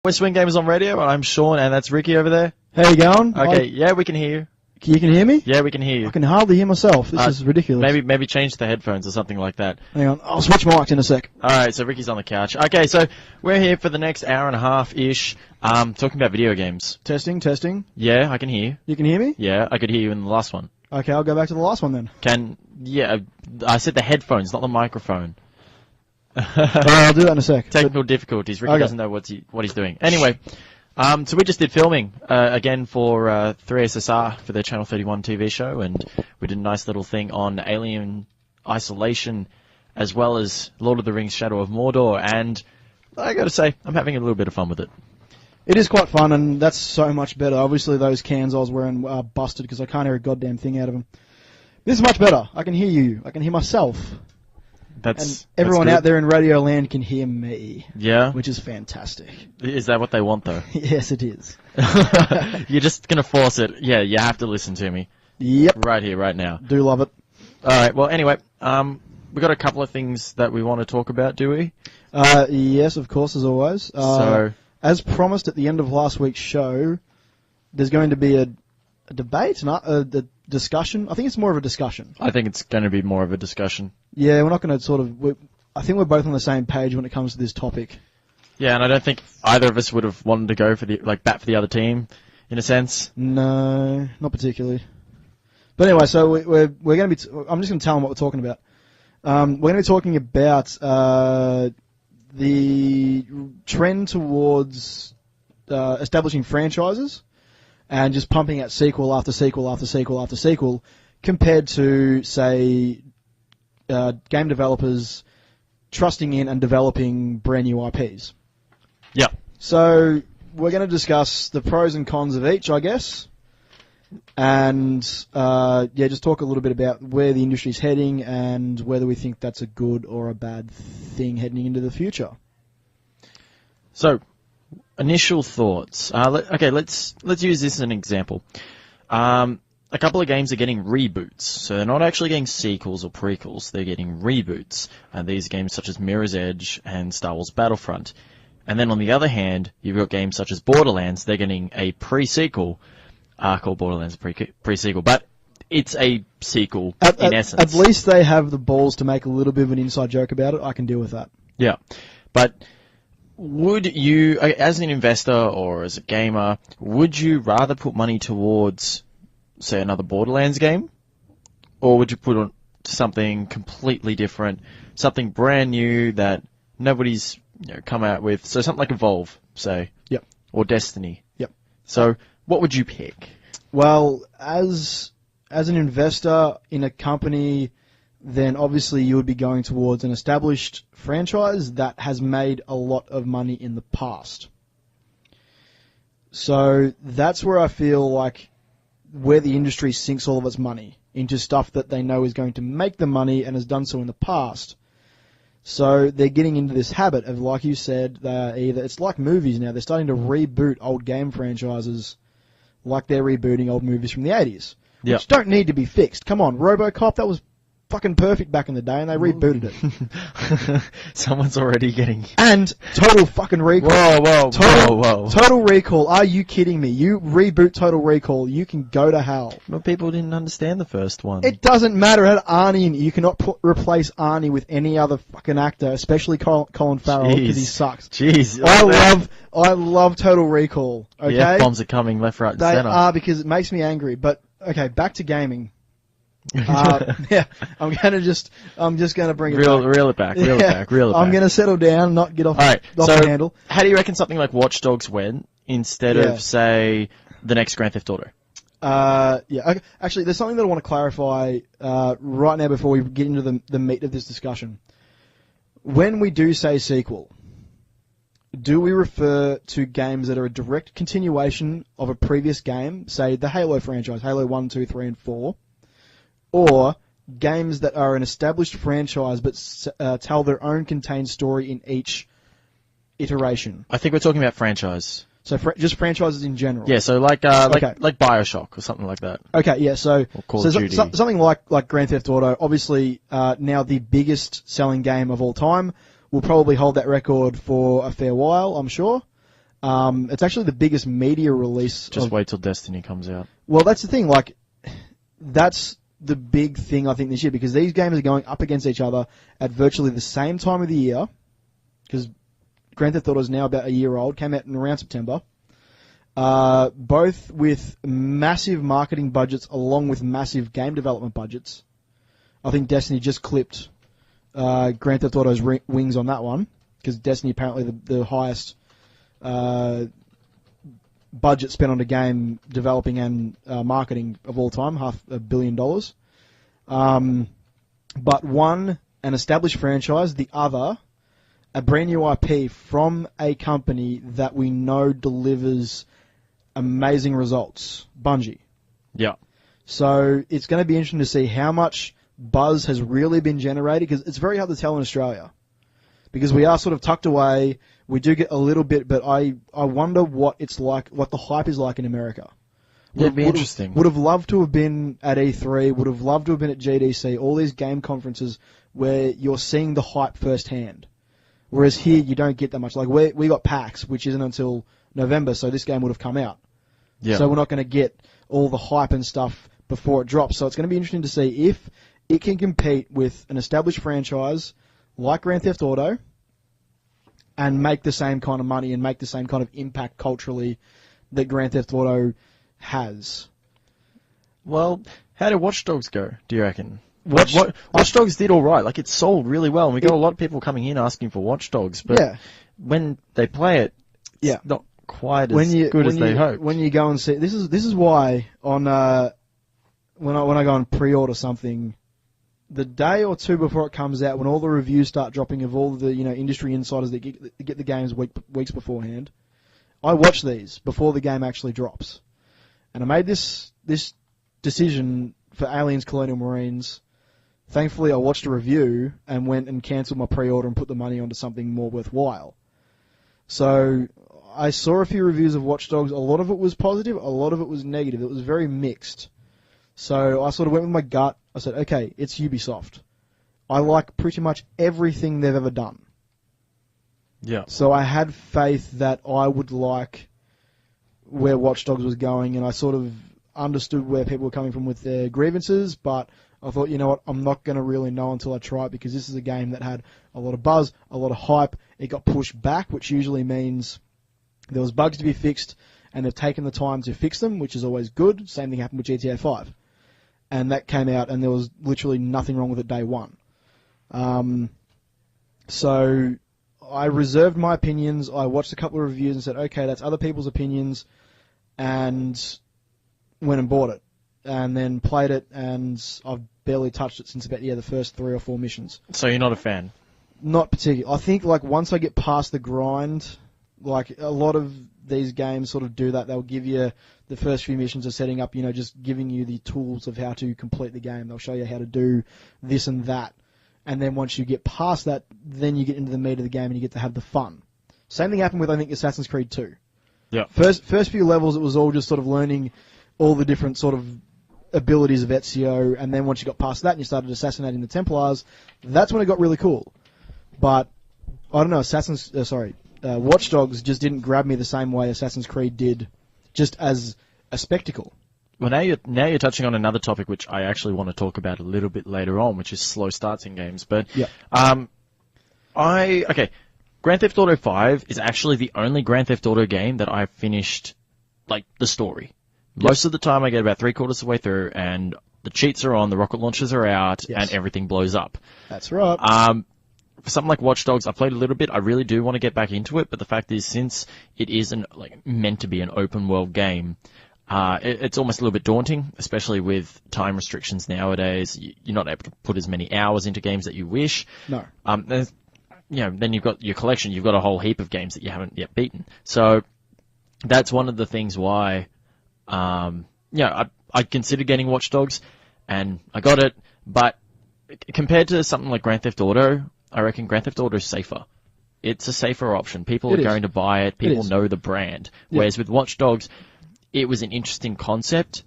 We're SwinGamers on radio, and I'm Sean, and that's Ricki over there. How you going? Okay, yeah, we can hear you. You can hear me? Yeah, we can hear you. I can hardly hear myself. This is ridiculous. Maybe change the headphones or something like that. Hang on, I'll switch mics in a sec. Alright, so Ricki's on the couch. Okay, so we're here for the next hour and a half-ish, talking about video games. Testing. Yeah, I can hear you. You can hear me? Yeah, I could hear you in the last one. Okay, I'll go back to the last one then. Yeah, I said the headphones, not the microphone. Alright, I'll do that in a sec. Technical difficulties. Ricki doesn't know what he's doing. Anyway, so we just did filming again for 3SSR for their Channel 31 TV show, and we did a nice little thing on Alien Isolation, as well as Lord of the Rings: Shadow of Mordor, and I got to say, I'm having a little bit of fun with it. It is quite fun, and that's so much better. Obviously, those cans I was wearing are busted because I can't hear a goddamn thing out of them. This is much better. I can hear you. I can hear myself. And everyone out there in Radio Land can hear me. Yeah? Which is fantastic. Is that what they want, though? Yes, it is. You're just going to force it. Yeah, you have to listen to me. Yep. Right here, right now. Do love it. Alright, well, anyway, we've got a couple of things that we want to talk about, do we? Yes, of course, as always. As promised at the end of last week's show, there's going to be a debate, a discussion. I think it's more of a discussion. I think it's going to be more of a discussion. Yeah, we're not going to I think we're both on the same page when it comes to this topic. Yeah, and I don't think either of us would have wanted to go for bat for the other team, in a sense. No, not particularly. But anyway, so we're going to be. I'm just going to tell them what we're talking about. We're going to be talking about the trend towards establishing franchises and just pumping out sequel after sequel after sequel after sequel, compared to, say, game developers trusting in and developing brand new IPs. Yeah. So we're going to discuss the pros and cons of each, I guess, and just talk a little bit about where the industry's heading and whether we think that's a good or a bad thing heading into the future. So, initial thoughts. Let's use this as an example. A couple of games are getting reboots, so they're not actually getting sequels or prequels, they're getting reboots. And these games such as Mirror's Edge and Star Wars Battlefront. And then on the other hand, you've got games such as Borderlands, they're getting a pre-sequel, called Borderlands pre-sequel, but it's a sequel in essence. At least they have the balls to make a little bit of an inside joke about it. I can deal with that. Yeah, but would you, as an investor or as a gamer, would you rather put money towards, say, another Borderlands game? Or would you put on something completely different, something brand new that nobody's come out with? So something like Evolve, say. Yep. Or Destiny. Yep. So what would you pick? Well, as an investor in a company, then obviously you would be going towards an established franchise that has made a lot of money in the past. So that's where I feel like where the industry sinks all of its money, into stuff that they know is going to make them money and has done so in the past. So they're getting into this habit of, like you said, it's like movies now. They're starting to reboot old game franchises like they're rebooting old movies from the 80s. Which don't need to be fixed. Come on, RoboCop, that was fucking perfect back in the day, and they rebooted it. Someone's already getting... And Total fucking Recall. Whoa. Total Recall, are you kidding me? You reboot Total Recall, you can go to hell. But people didn't understand the first one. It doesn't matter. It had Arnie in it. You cannot replace Arnie with any other fucking actor, especially Colin Farrell, because he sucks. Jeez. I love Total Recall, okay? The F-bombs are coming left, right, and center. They are, because it makes me angry. But, okay, back to gaming. Yeah, I'm just gonna bring it back. Reel it back. I'm gonna settle down, not get off the handle. How do you reckon something like Watch Dogs went instead of, say, the next Grand Theft Auto? Okay. Actually, there's something that I want to clarify right now before we get into the meat of this discussion. When we do say sequel, do we refer to games that are a direct continuation of a previous game, say the Halo franchise, Halo 1, 2, 3, and 4? Or games that are an established franchise but tell their own contained story in each iteration? I think we're talking about franchise. So just franchises in general. Yeah, so like BioShock or something like that. Okay, yeah, so Call of Duty. Something like Grand Theft Auto, obviously now the biggest selling game of all time, will probably hold that record for a fair while, I'm sure. It's actually the biggest media release. Just wait till Destiny comes out. Well, that's the thing. Like, that's the big thing I think this year, because these games are going up against each other at virtually the same time of the year. Because Grand Theft Auto is now about a year old, came out in around September. Both with massive marketing budgets along with massive game development budgets. I think Destiny just clipped Grand Theft Auto's wings on that one, because Destiny apparently the highest budget spent on a game developing and marketing of all time, $500 million. But one, an established franchise, the other, a brand new IP from a company that we know delivers amazing results, Bungie. Yeah. So it's going to be interesting to see how much buzz has really been generated, because it's very hard to tell in Australia, because we are sort of tucked away. We do get a little bit, but I wonder what it's like, what the hype is like in America. It'd be interesting. Would have loved to have been at E3, would have loved to have been at GDC, all these game conferences where you're seeing the hype firsthand. Whereas here, you don't get that much. Like, we got PAX, which isn't until November, so this game would have come out. Yeah. So we're not going to get all the hype and stuff before it drops. So it's going to be interesting to see if it can compete with an established franchise like Grand Theft Auto and make the same kind of money and make the same kind of impact culturally that Grand Theft Auto has. Well, how did Watch Dogs go, do you reckon? Watch Dogs did all right. Like, it sold really well, and we got a lot of people coming in asking for Watch Dogs, but when they play it, it's not quite as good as they hoped. When you go and see, this is why on when I go and pre-order something, the day or two before it comes out, when all the reviews start dropping of all the industry insiders that get the games weeks beforehand, I watch these before the game actually drops, and I made this decision for Aliens Colonial Marines. Thankfully, I watched a review and went and cancelled my pre-order and put the money onto something more worthwhile. So I saw a few reviews of Watch Dogs. A lot of it was positive, a lot of it was negative. It was very mixed. So I sort of went with my gut. I said, okay, it's Ubisoft. I like pretty much everything they've ever done. Yeah. So I had faith that I would like where Watch Dogs was going, and I sort of understood where people were coming from with their grievances, but I thought, you know what, I'm not going to really know until I try it, because this is a game that had a lot of buzz, a lot of hype. It got pushed back, which usually means there was bugs to be fixed, and they've taken the time to fix them, which is always good. Same thing happened with GTA 5. And that came out, and there was literally nothing wrong with it day one. So I reserved my opinions. I watched a couple of reviews and said, okay, that's other people's opinions, and went and bought it. And then played it, and I've barely touched it since about the first 3 or 4 missions. So you're not a fan? Not particularly. I think like once I get past the grind, like a lot of these games sort of do that. They'll give you the first few missions of setting up, just giving you the tools of how to complete the game. They'll show you how to do this and that. And then once you get past that, then you get into the meat of the game and you get to have the fun. Same thing happened with, I think, Assassin's Creed 2. Yeah. First few levels, it was all just sort of learning all the different sort of abilities of Ezio, and then once you got past that and you started assassinating the Templars, that's when it got really cool. But I don't know, Watch Dogs just didn't grab me the same way Assassin's Creed did, just as a spectacle. Well, now you're touching on another topic which I actually want to talk about a little bit later on, which is slow starts in games. But Grand Theft Auto 5 is actually the only Grand Theft Auto game that I've finished, like, the story. Most of the time I get about 3/4 of the way through, and the cheats are on, the rocket launchers are out, and everything blows up. That's right. For something like Watch Dogs, I played a little bit. I really do want to get back into it, but the fact is, since it isn't meant to be an open world game, it's almost a little bit daunting, especially with time restrictions nowadays. You're not able to put as many hours into games that you wish. No. Then you've got your collection. You've got a whole heap of games that you haven't yet beaten. So that's one of the things why. I considered getting Watch Dogs, and I got it, but compared to something like Grand Theft Auto, I reckon Grand Theft Auto is safer. It's a safer option. People are going to buy it. People know the brand. Whereas with Watch Dogs, it was an interesting concept,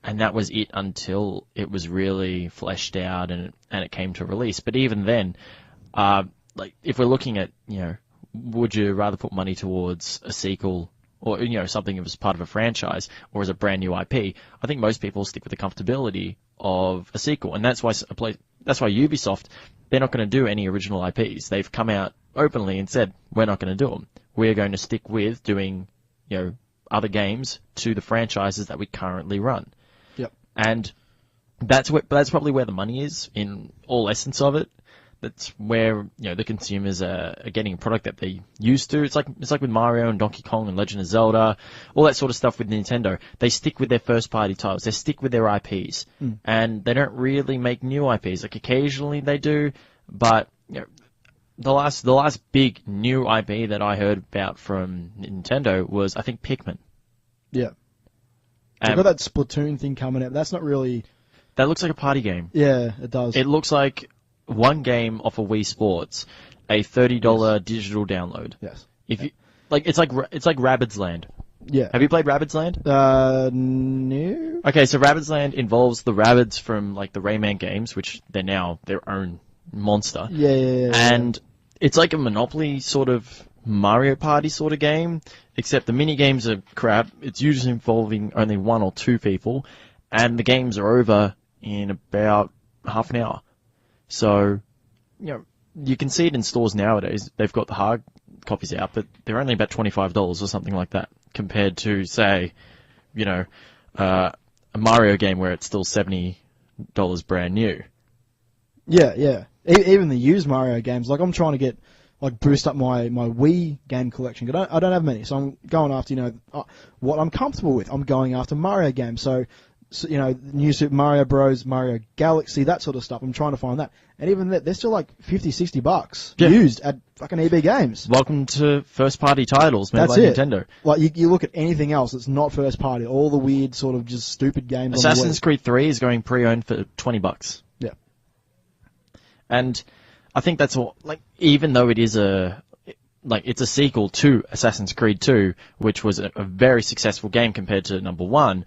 and that was it until it was really fleshed out and it came to release. But even then, if we're looking at, would you rather put money towards a sequel or, something that was part of a franchise or as a brand new IP? I think most people stick with the comfortability of a sequel, and that's why Ubisoft, they're not going to do any original IPs. They've come out openly and said, we're not going to do them. We're going to stick with doing, other games to the franchises that we currently run. Yep. And that's probably where the money is in all essence of it. That's where the consumers are getting a product that they used to. It's like with Mario and Donkey Kong and Legend of Zelda, all that sort of stuff with Nintendo. They stick with their first party titles. They stick with their IPs, and they don't really make new IPs. Like occasionally they do, but the last big new IP that I heard about from Nintendo was, I think, Pikmin. Yeah. They've got that Splatoon thing coming out. That's not really. That looks like a party game. Yeah, it does. It looks like one game off of Wii Sports, a $30 digital download. Yes. If you it's like Rabbids Land. Yeah. Have you played Rabbids Land? No. Okay, so Rabbids Land involves the Rabbids from like the Rayman games, which they're now their own monster. Yeah. And it's like a Monopoly sort of Mario Party sort of game, except the mini games are crap. It's usually involving only one or two people, and the games are over in about half an hour. So, you can see it in stores nowadays. They've got the hard copies out, but they're only about $25 or something like that, compared to, say, a Mario game where it's still $70 brand new. Yeah. Even the used Mario games, like I'm trying to get, boost up my Wii game collection. I don't have many, so I'm going after, what I'm comfortable with. I'm going after Mario games. So new Super Mario Bros, Mario Galaxy, that sort of stuff. I'm trying to find that. And even that, they're still like $50-$60 used at fucking EB Games. Welcome to first-party titles made by Nintendo. Like, you look at anything else that's not first-party, all the weird sort of just stupid games. Assassin's Creed 3 is going pre-owned for $20. Yeah. And I think that's all, even though it is it's a sequel to Assassin's Creed 2, which was a very successful game compared to number 1,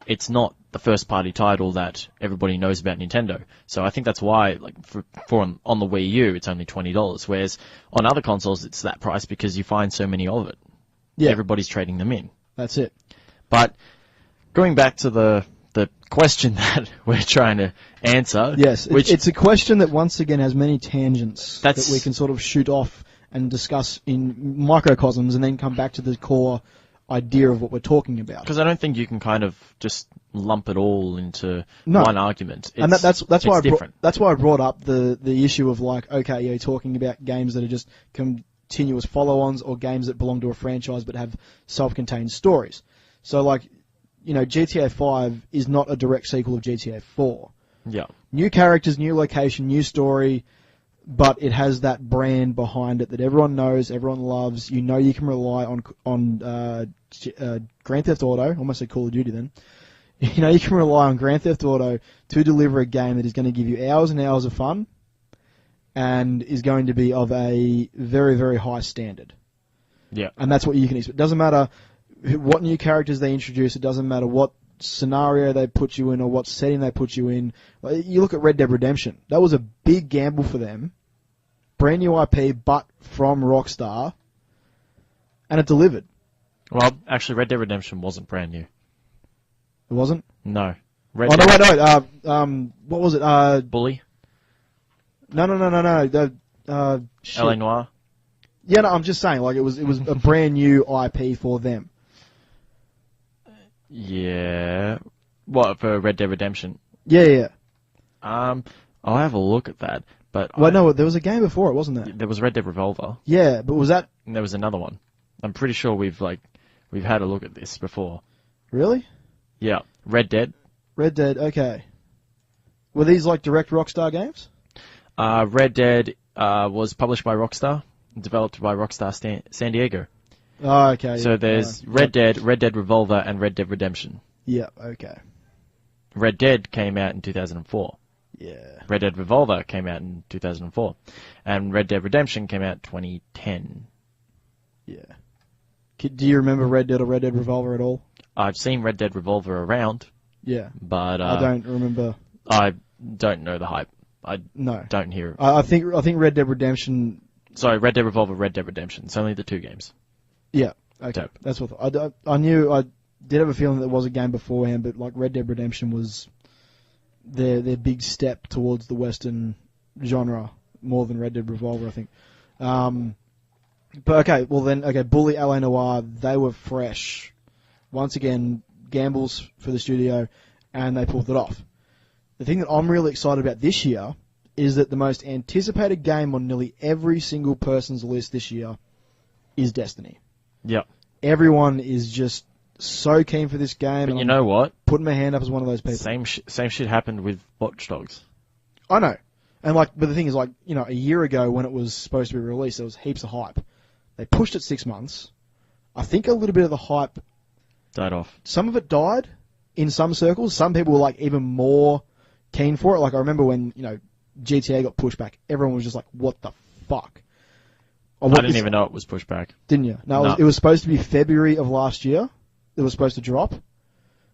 it's not the first-party title that everybody knows about Nintendo. So I think that's why, for on the Wii U, it's only $20, whereas on other consoles, it's that price because you find so many of it. Yeah. Everybody's trading them in. That's it. But going back to the question that we're trying to answer. Yes, it's a question that once again has many tangents that we can sort of shoot off and discuss in microcosms and then come back to the core idea of what we're talking about. Because I don't think you can kind of just lump it all into one argument. That's why I brought up the issue of you're talking about games that are just continuous follow-ons or games that belong to a franchise but have self-contained stories. So GTA 5 is not a direct sequel of GTA 4. Yeah. New characters, new location, new story, but it has that brand behind it that everyone knows, everyone loves. You can rely on Grand Theft Auto, almost said Call of Duty then. You can rely on Grand Theft Auto to deliver a game that is going to give you hours and hours of fun and is going to be of a very, very high standard. Yeah. And that's what you can expect. It doesn't matter what new characters they introduce. It doesn't matter what scenario they put you in or what setting they put you in. You look at Red Dead Redemption. That was a big gamble for them. Brand new IP, but from Rockstar. And it delivered. Well, actually, Red Dead Redemption wasn't brand new. It wasn't? No. What was it? Bully? No. L.A. Noire? Yeah, no, I'm just saying, it was a brand new IP for them. Yeah. What, for Red Dead Redemption? Yeah. I'll have a look at that. But no, there was a game before it, wasn't there? There was Red Dead Revolver. Yeah, but was that... And there was another one. I'm pretty sure we've had a look at this before. Really? Yeah. Red Dead. Red Dead, okay. Were these direct Rockstar games? Red Dead was published by Rockstar, developed by Rockstar San Diego. Oh, okay. So there's Red Dead, Red Dead Revolver, and Red Dead Redemption. Yeah, okay. Red Dead came out in 2004. Yeah. Red Dead Revolver came out in 2004. And Red Dead Redemption came out 2010. Yeah. Do you remember Red Dead or Red Dead Revolver at all? I've seen Red Dead Revolver around. Yeah. But I don't remember. I don't know the hype. I don't hear it. I think Red Dead Redemption Sorry, Red Dead Revolver, Red Dead Redemption. It's only the 2 games. Yeah. Okay. Dope. That's what I knew. I did have a feeling there was a game beforehand, but like Red Dead Redemption was their big step towards the Western genre more than Red Dead Revolver, I think. But okay, well then, Bully, LA Noire, they were fresh. Once again, gambles for the studio, and they pulled it off. The thing that I'm really excited about this year is that the most anticipated game on nearly every single person's list this year is Destiny. Yep. Everyone is just so keen for this game. But you know what? Putting my hand up as one of those people. Same shit happened with Watch Dogs. I know. And but the thing is, a year ago when it was supposed to be released, there was heaps of hype. They pushed it 6 months. I think a little bit of the hype died off. Some of it died in some circles. Some people were even more keen for it. I remember when, GTA got pushed back. Everyone was just like, what the fuck? I didn't even know it was pushed back. Didn't you? No, No. It was supposed to be February of last year. It was supposed to drop,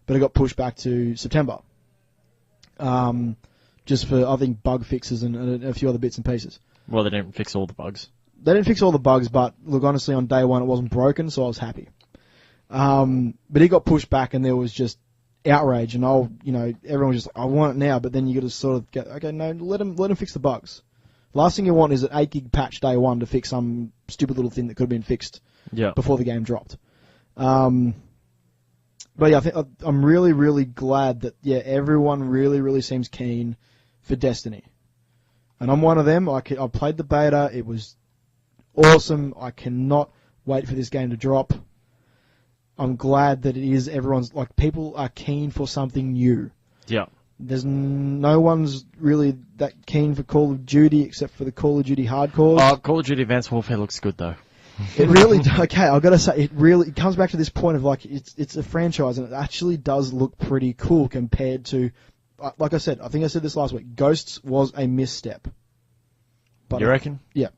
but it got pushed back to September. Just for, I think, bug fixes and a few other bits and pieces. Well, they didn't fix all the bugs. They didn't fix all the bugs, but look, honestly, on day one it wasn't broken, so I was happy. But it got pushed back, and there was just outrage, and everyone was just like, I want it now. But then you got to sort of go, okay, no, let them fix the bugs. Last thing you want is an 8 gig patch day one to fix some stupid little thing that could have been fixed before the game dropped. But yeah, I think I'm really, really glad that everyone really, really seems keen for Destiny, and I'm one of them. I played the beta; it was awesome. I cannot wait for this game to drop. I'm glad that it is. People are keen for something new. Yeah. There's no one's really that keen for Call of Duty except for the Call of Duty hardcores. Call of Duty Advanced Warfare looks good though. It really, okay, I've got to say, it comes back to this point of it's a franchise and it actually does look pretty cool compared to, like I said, I think I said this last week, Ghosts was a misstep. But You reckon? Yeah,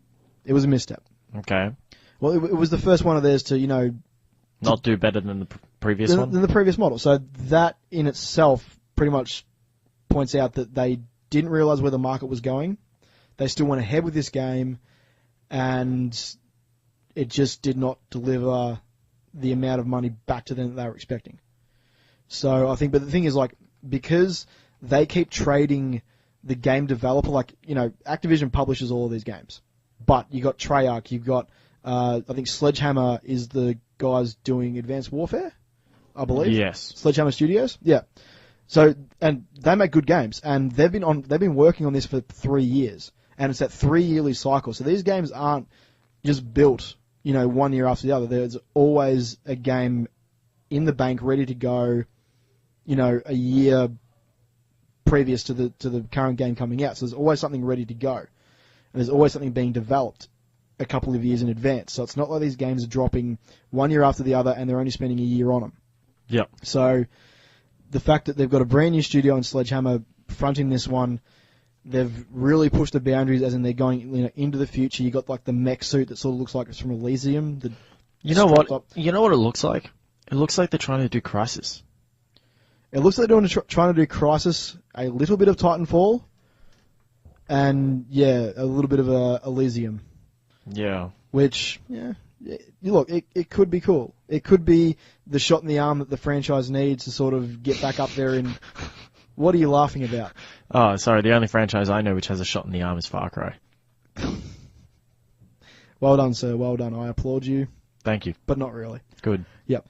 it was a misstep. Okay. Well, it was the first one of theirs to, not do better than the previous one? Than the previous model. So that in itself pretty much points out that they didn't realize where the market was going. They still went ahead with this game, and it just did not deliver the amount of money back to them that they were expecting. So I think, but the thing is, because they keep trading the game developer, Activision publishes all of these games, but you got Treyarch, you've got, I think Sledgehammer is the guys doing Advanced Warfare, I believe. Yes. Sledgehammer Studios, yeah. So, and they make good games, and they've been working on this for 3 years, and it's that 3-yearly cycle. So these games aren't just built, 1 year after the other. There's always a game in the bank ready to go, a year previous to the current game coming out. So there's always something ready to go, and there's always something being developed a couple of years in advance. So it's not like these games are dropping 1 year after the other, and they're only spending a year on them. Yeah. So the fact that they've got a brand new studio in Sledgehammer fronting this one, they've really pushed the boundaries, as in they're going into the future. You got the mech suit that sort of looks like it's from Elysium. You know what? You know what it looks like? It looks like they're trying to do Crysis. It looks like they're trying to do Crysis, a little bit of Titanfall, and a little bit of Elysium. Yeah. Which, look, it could be cool. It could be the shot in the arm that the franchise needs to sort of get back up there in... What are you laughing about? Oh, sorry, the only franchise I know which has a shot in the arm is Far Cry. Well done, sir, well done. I applaud you. Thank you. But not really. Good. Yep.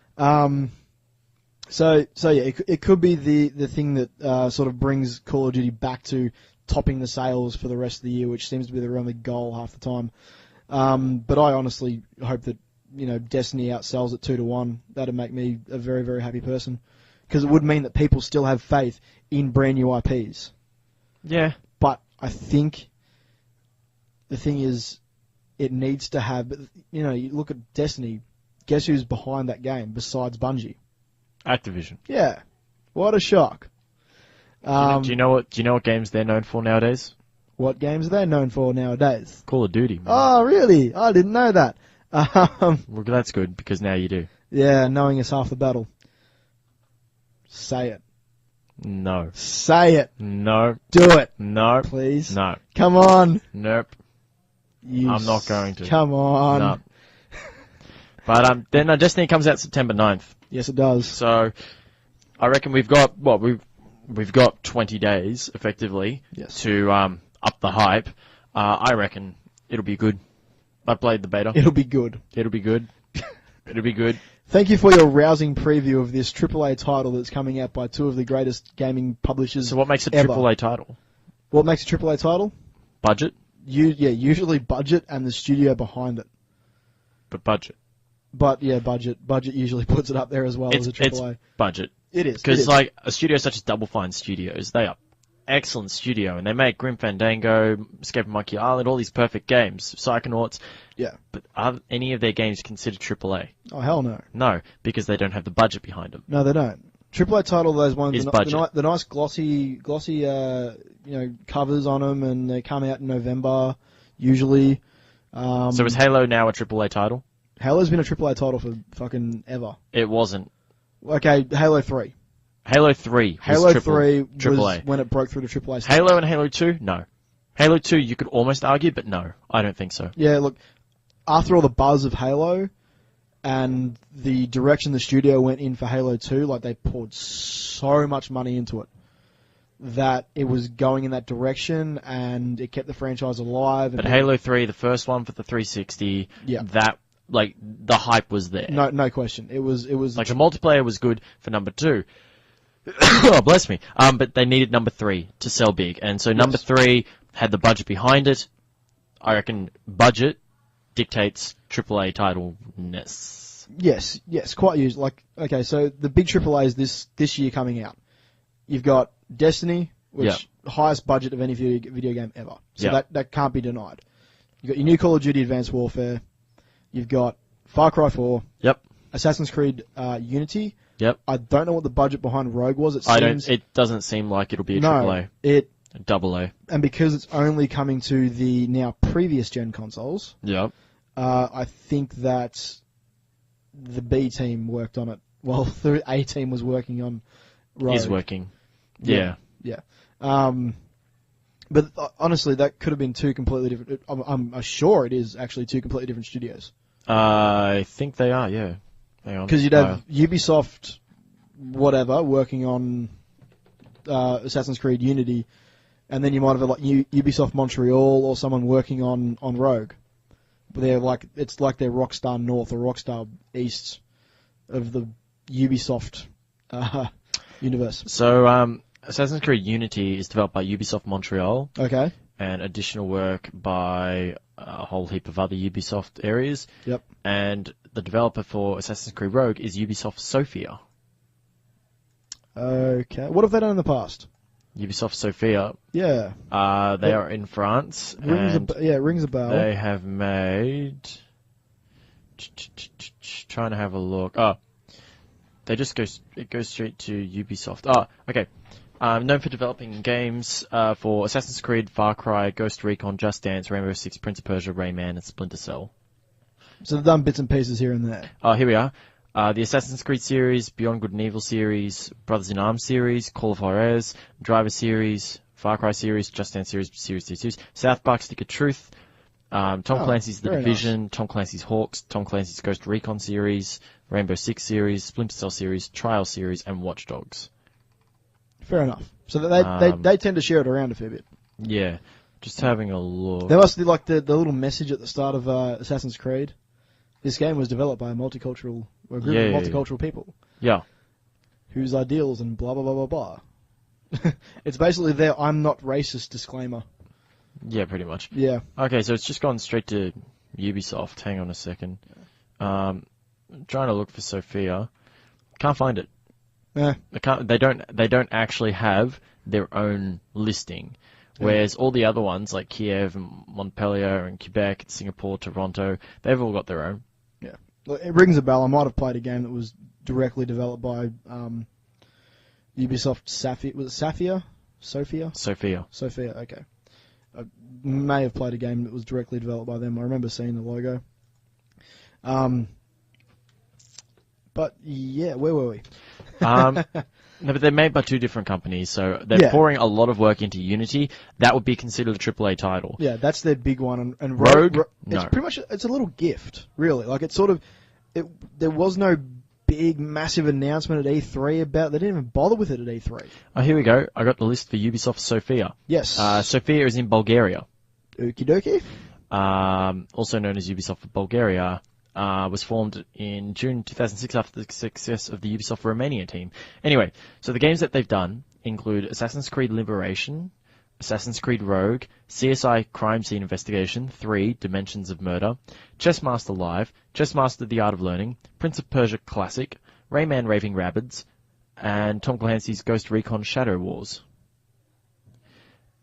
So it could be the thing that sort of brings Call of Duty back to topping the sales for the rest of the year, which seems to be their only goal half the time. But I honestly hope that Destiny outsells it 2-1. That'd make me a very, very happy person, because it would mean that people still have faith in brand new IPs. Yeah. But I think the thing is, it needs to have. You look at Destiny. Guess who's behind that game besides Bungie? Activision. Yeah. What a shock. Do you know what games they're known for nowadays? What games are they known for nowadays? Call of Duty. Man. Oh, really? I didn't know that. Well, that's good, because now you do. Yeah, knowing is half the battle. Say it. No. Say it. No. Do it. No. Please. No. Come on. Nope. I'm not going to. Come on. No. But then Destiny comes out September 9th. Yes, it does. So I reckon we've got we've got 20 days effectively to up the hype. I reckon it'll be good. I played the beta. It'll be good. It'll be good. It'll be good. Thank you for your rousing preview of this AAA title that's coming out by two of the greatest gaming publishers. So what makes a ever. AAA title? What makes a AAA title? Budget. Usually budget and the studio behind it. But budget. But yeah, budget. Budget usually puts it up there as well as a AAA. It's budget. It is. Because like a studio such as Double Fine Studios, they are excellent studio and they make Grim Fandango, Escape from Monkey Island, all these perfect games, Psychonauts. Yeah. But are any of their games considered AAA? Oh hell no. No, because they don't have the budget behind them. No, they don't. AAA title, those ones, Is the nice glossy, covers on them, and they come out in November usually. So is Halo now a AAA title? Halo's been a AAA title for fucking ever. It wasn't. Okay, Halo 3. Halo 3 was Halo 3 was AAA. when it broke through to AAA status. Halo and Halo 2? No. Halo 2 you could almost argue, but no, I don't think so. Yeah, look, after all the buzz of Halo and the direction the studio went in for Halo 2, like they poured so much money into it that it was going in that direction and it kept the franchise alive. But Halo 3, the first one for the 360, that like the hype was there. No question. It was like the multiplayer was good for number 2. Oh, bless me. But they needed number 3 to sell big, and so number 3 had the budget behind it. I reckon budget dictates AAA title-ness. Yes, quite used. Like, okay, so the big AAAs this year coming out. You've got Destiny, which highest budget of any video game ever. So that can't be denied. You've got your new Call of Duty Advanced Warfare. You've got Far Cry 4. Yep. Assassin's Creed Unity. Yep. I don't know what the budget behind Rogue was. It doesn't seem like it'll be a AAA. A double A. And because it's only coming to the now previous gen consoles. Yep. I think that the B team worked on it while the A team was working on Rogue. Is working. Yeah. But honestly, that could have been two completely different. I'm sure it is actually two completely different studios. I think they are. Yeah. Hang on. Because you'd have Ubisoft, whatever, working on Assassin's Creed Unity, and then you might have like Ubisoft Montreal or someone working on Rogue. But it's like they're Rockstar North or Rockstar East of the Ubisoft universe. So Assassin's Creed Unity is developed by Ubisoft Montreal. Okay. And additional work by a whole heap of other Ubisoft areas. Yep. And the developer for Assassin's Creed Rogue is Ubisoft Sofia. Okay. What have they done in the past? Ubisoft Sofia. Yeah. They are in France. It rings a bell. They have made... Trying to have a look. Oh. It goes straight to Ubisoft. Oh, okay. Known for developing games for Assassin's Creed, Far Cry, Ghost Recon, Just Dance, Rainbow Six, Prince of Persia, Rayman, and Splinter Cell. So they've done bits and pieces here and there. Oh, here we are. The Assassin's Creed series, Beyond Good and Evil series, Brothers in Arms series, Call of Juarez, Driver series, Far Cry series, Just Dance series, Series 2 series, South Park Stick of Truth, Tom Clancy's The Division, nice. Tom Clancy's Hawks, Tom Clancy's Ghost Recon series, Rainbow Six series, Splinter Cell series, Trial series, and Watch Dogs. Fair enough. So they tend to share it around a fair bit. Yeah. Just having a look. There must be like the little message at the start of Assassin's Creed. This game was developed by a group of multicultural people. Yeah. Whose ideals and blah, blah, blah, blah, blah. It's basically their I'm not racist disclaimer. Yeah, pretty much. Yeah. Okay, so it's just gone straight to Ubisoft. Hang on a second. I'm trying to look for Sofia. Can't find it. Yeah. They don't actually have their own listing. Whereas all the other ones, like Kiev and Montpellier and Quebec and Singapore, Toronto, they've all got their own. Yeah. It rings a bell. I might have played a game that was directly developed by Ubisoft Safia. Was it Safia? Sophia? Sophia, okay. I may have played a game that was directly developed by them. I remember seeing the logo. But, yeah, where were we? No, but they're made by two different companies, so they're Yeah. pouring a lot of work into Unity. That would be considered a AAA title. Yeah, that's their big one. And Rogue? it's No. pretty much it's a little gift, really. Like it's sort of there was no big massive announcement at E3 about. They didn't even bother with it at E3. Oh, here we go. I got the list for Ubisoft Sofia. Yes. Sofia is in Bulgaria. Okie dokie. Also known as Ubisoft of Bulgaria. Was formed in June 2006 after the success of the Ubisoft Romania team. Anyway, so the games that they've done include Assassin's Creed Liberation, Assassin's Creed Rogue, CSI Crime Scene Investigation 3, Dimensions of Murder, Chessmaster Live, Chessmaster The Art of Learning, Prince of Persia Classic, Rayman Raving Rabbids, and Tom Clancy's Ghost Recon Shadow Wars.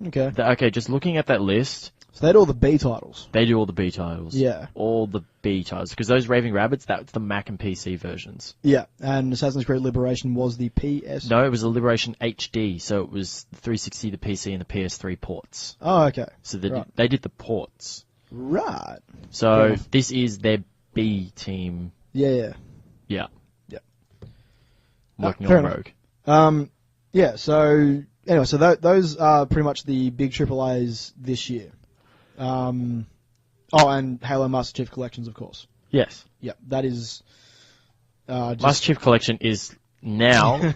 Okay. Okay, just looking at that list, So they had all the B titles. they do all the B titles. Yeah. All the B titles. Because those Raving Rabbids, that's the Mac and PC versions. Yeah, and Assassin's Creed Liberation was the PS. No, it was a Liberation HD, so it was the 360, the PC, and the PS3 ports. Oh, okay. So they, Right. they did the ports. Right. So Yeah. this is their B team. Yeah. Yeah. Yeah. Working fair on enough. Rogue. Yeah. So anyway, so those are pretty much the big AAAs this year. And Halo Master Chief Collections, of course. Yes. Yeah, that is. Master Chief Collection is now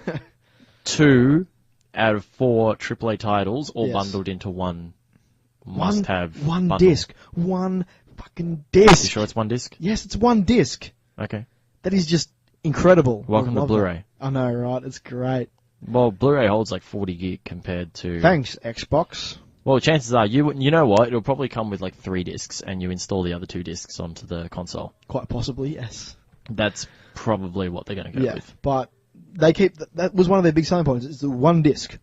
2 out of 4 AAA titles, all Yes. bundled into one must-have one bundle. disc, one fucking disc. You sure it's one disc? Yes, it's one disc. Okay. That is just incredible. Welcome I to love Blu-ray. that. I know, right? It's great. Well, Blu-ray holds like 40 gig compared to... Thanks, Xbox. Well, chances are, you know what? It'll probably come with like 3 discs, and you install the other 2 discs onto the console. Quite possibly, yes. That's probably what they're going to go Yeah, with. but they keep that was one of their big selling points. It's the one disc.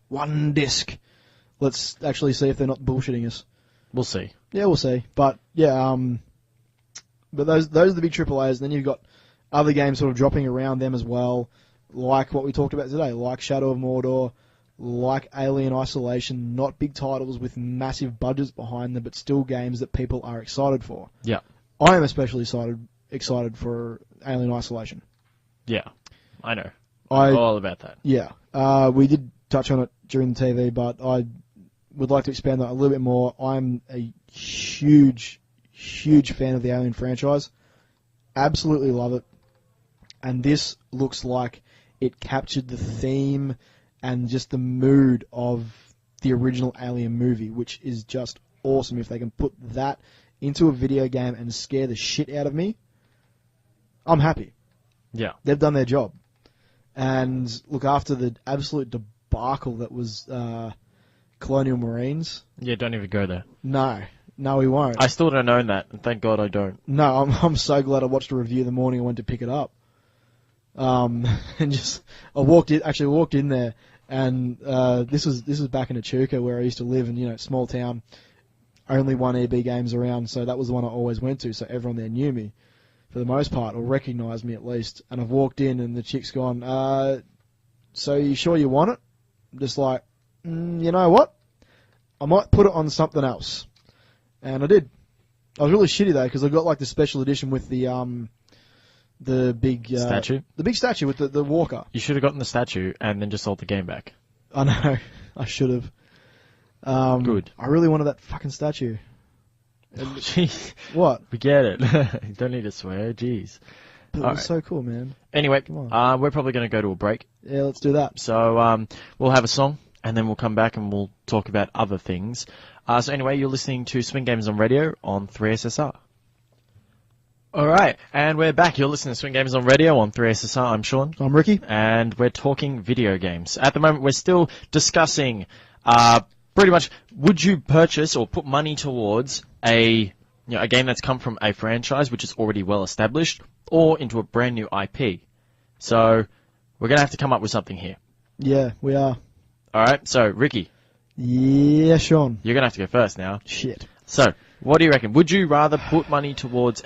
Let's actually see if they're not bullshitting us. We'll see. Yeah, we'll see. But yeah, but those are the big AAAs. And then you've got other games sort of dropping around them as well, like what we talked about today, like Shadow of Mordor, like Alien Isolation. Not big titles with massive budgets behind them, but still games that people are excited for. Yeah. I am especially excited for Alien Isolation. Yeah. I know. I All about that. Yeah, we did touch on it during the TV, but I would like to expand that a little bit more. I'm a huge fan of the Alien franchise. Absolutely love it. And this looks like it captured the theme and just the mood of the original Alien movie, which is just awesome. If they can put that into a video game and scare the shit out of me, I'm happy. Yeah. They've done their job. And look, after the absolute debacle that was Colonial Marines, Yeah, don't even go there. no, we won't. I still don't own that, and thank God I don't. No, I'm so glad I watched a review the morning I went to pick it up. And just I walked in there, and this was back in Echuca where I used to live, and small town, only one EB games around, so that was the one I always went to, so everyone there knew me for the most part, or recognised me at least. And I've walked in, and the chick's gone, so you sure you want it? I'm just like, you know what? I might put it on something else. And I did. I was really shitty though, because I got like the special edition with the big Statue? the big statue with the walker. You should have gotten the statue and then just sold the game back. I know, I should have. Good. I really wanted that fucking statue. Jeez. What? We get it. You don't need to swear. Jeez. But it All was right. so cool, man. Anyway, Come on. we're probably going to go to a break. Yeah, let's do that. So we'll have a song, and then we'll come back and we'll talk about other things. So anyway, you're listening to SwinGamers on Radio on 3SSR. All right, and we're back. You're listening to SwinGamers on Radio on 3SSR. I'm Sean. I'm Ricki. And we're talking video games. At the moment, we're still discussing pretty much, would you purchase or put money towards a game that's come from a franchise which is already well established, or into a brand new IP? So we're going to have to come up with something here. Yeah, we are. All right, so Ricki, Yeah, Sean. you're going to have to go first now. Shit. So, what do you reckon? Would you rather put money towards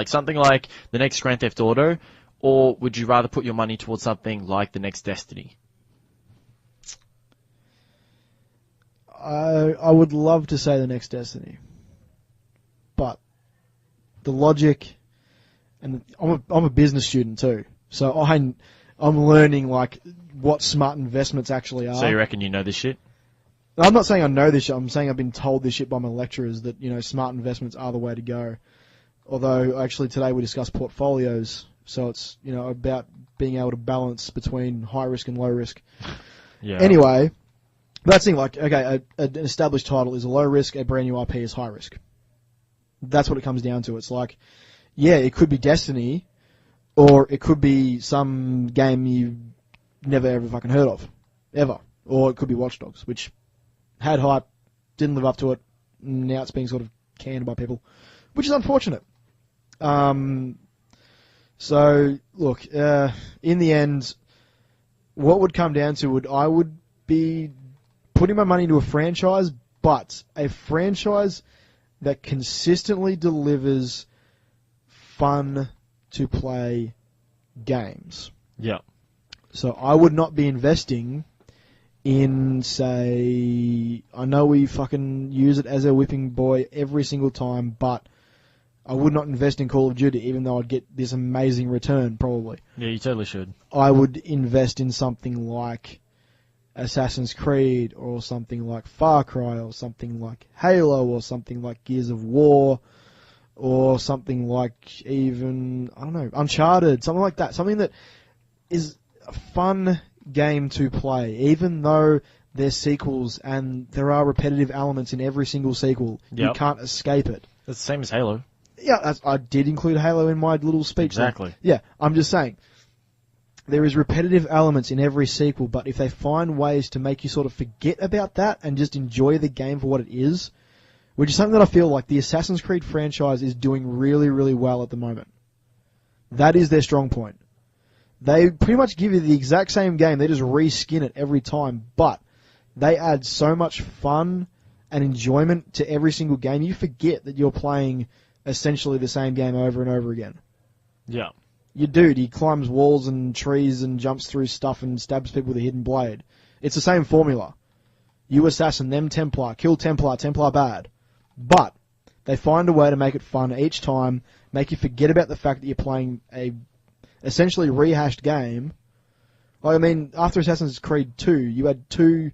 something like the next Grand Theft Auto, or would you rather put your money towards something like the next Destiny? I would love to say the next Destiny, but the logic, and I'm a business student too, so I'm learning like what smart investments actually are. So you reckon you know this shit? I'm not saying I know this shit. I'm saying I've been told this shit by my lecturers that, smart investments are the way to go. Although, actually, today we discussed portfolios, so it's, about being able to balance between high risk and low risk. Yeah. Anyway, that's the thing, like, okay, an established title is a low risk, a brand new IP is high risk. That's what it comes down to. It's like, yeah, it could be Destiny, or it could be some game you never ever fucking heard of. Ever. Or it could be Watch Dogs, which had hype, didn't live up to it, now it's being sort of canned by people, which is unfortunate. So, look, in the end, what would come down to I would be putting my money into a franchise, but a franchise that consistently delivers fun to play games. Yeah. So I would not be investing in, say, I know we fucking use it as a whipping boy every single time, but I would not invest in Call of Duty, even though I'd get this amazing return, probably. Yeah, you totally should. I would invest in something like Assassin's Creed, or something like Far Cry, or something like Halo, or something like Gears of War, or something like even, I don't know, Uncharted, something like that. Something that is a fun game to play, even though there's sequels and there are repetitive elements in every single sequel. Yep. You can't escape it. It's the same as Halo. Yeah, I did include Halo in my little speech. Exactly. Yeah, I'm just saying, there is repetitive elements in every sequel, but if they find ways to make you sort of forget about that and just enjoy the game for what it is, which is something that I feel like the Assassin's Creed franchise is doing really, really well at the moment. That is their strong point. They pretty much give you the exact same game, they just reskin it every time, but they add so much fun and enjoyment to every single game, you forget that you're playing essentially the same game over and over again. Yeah. Your dude, he climbs walls and trees and jumps through stuff and stabs people with a hidden blade. It's the same formula. You assassin, them Templar, kill Templar, Templar bad. But they find a way to make it fun each time, make you forget about the fact that you're playing a essentially rehashed game. Like, I mean, after Assassin's Creed 2, you had two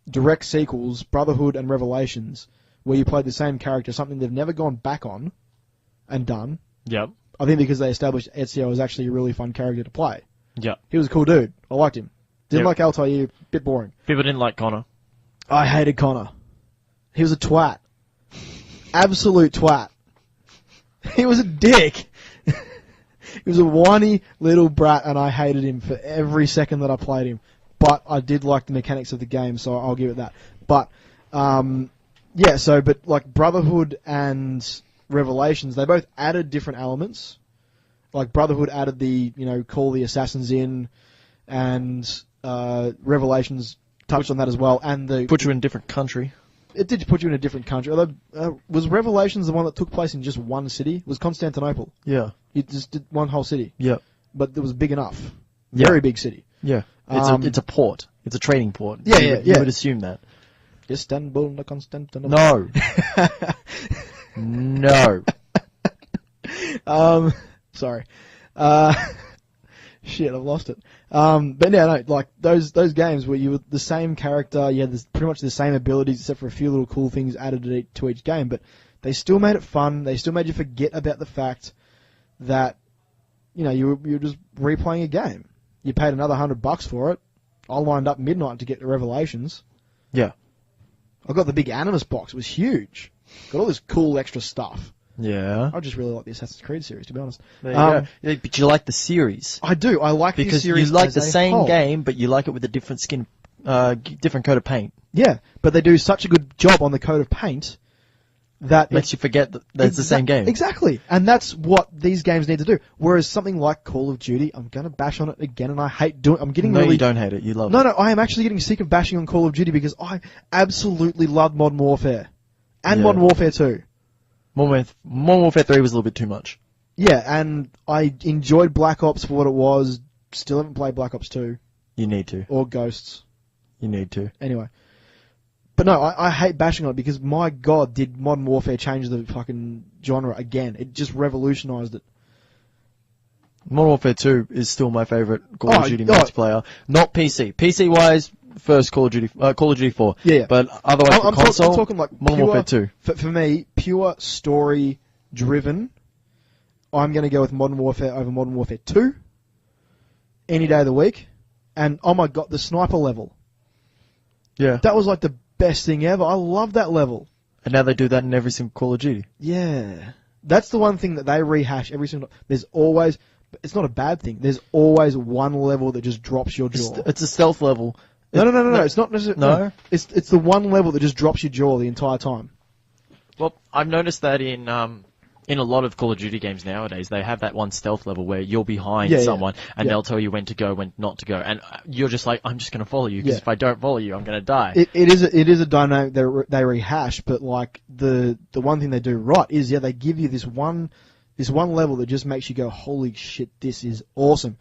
direct sequels, Brotherhood and Revelations, where you played the same character, something they've never gone back on and done. Yep. I think because they established Ezio was actually a really fun character to play. Yep. He was a cool dude. I liked him. Didn't Yep. like Altair, bit boring. People didn't like Connor. I hated Connor. He was a twat. Absolute twat. He was a dick. He was a whiny little brat, and I hated him for every second that I played him. But I did like the mechanics of the game, so I'll give it that. But, yeah, so, but like Brotherhood and Revelations, they both added different elements. Like Brotherhood added the, call the assassins in, and Revelations touched on that as well. And the Put you in a different country. It did put you in a different country. Although, was Revelations the one that took place in just one city? It was Constantinople. Yeah. You just did one whole city. Yeah. But it was big enough. Yeah. Very big city. Yeah. It's a port. It's a trading port. Yeah, You would assume that. Istanbul to Constantinople. No. No. Sorry. Shit, I've lost it. But yeah, no, like those games where you were the same character, you had pretty much the same abilities except for a few little cool things added to each game, but they still made it fun. They still made you forget about the fact that, you were just replaying a game. You paid another $100 for it. I lined up midnight to get the Revelations. Yeah. I got the big Animus box. It was huge. Got all this cool extra stuff. Yeah. I just really like the Assassin's Creed series, to be honest. There you go. Yeah, but you like the series. I do. I like the Because series you like as the a same whole. game, but you like it with a different skin, different coat of paint. Yeah, but they do such a good job on the coat of paint that Makes you forget that it's the same game. Exactly, and that's what these games need to do. Whereas something like Call of Duty, I'm going to bash on it again, and I hate doing. I'm getting No, really. you don't hate it. You love No, it. no, I am actually getting sick of bashing on Call of Duty because I absolutely love Modern Warfare and Yeah. Modern Warfare 2. Modern Warfare 3 was a little bit too much. Yeah, and I enjoyed Black Ops for what it was. Still haven't played Black Ops 2 You need to. or Ghosts. You need to. Anyway. But no, I hate bashing on it because, my God, did Modern Warfare change the fucking genre again. It just revolutionised it. Modern Warfare 2 is still my favourite Call of Duty oh. multiplayer. Not PC. PC-wise, first Call of Duty 4. Yeah. But otherwise, for console, I'm talking like Modern pure, Warfare 2. For me, pure story-driven, I'm going to go with Modern Warfare over Modern Warfare 2 any day of the week. And, oh my god, the sniper level. Yeah. That was like the best thing ever. I love that level. And now they do that in every single Call of Duty. Yeah. That's the one thing that they rehash every single time. There's always... It's not a bad thing. There's always one level that just drops your jaw. It's a stealth level. No. It's not necessarily... No? It's the one level that just drops your jaw the entire time. Well, I've noticed that in a lot of Call of Duty games nowadays, they have that one stealth level where you're behind someone and they'll tell you when to go, when not to go, and you're just like, I'm just going to follow you because if I don't follow you, I'm going to die. It is a dynamic that they rehash, but like the one thing they do right is they give you this one level that just makes you go, holy shit, this is awesome.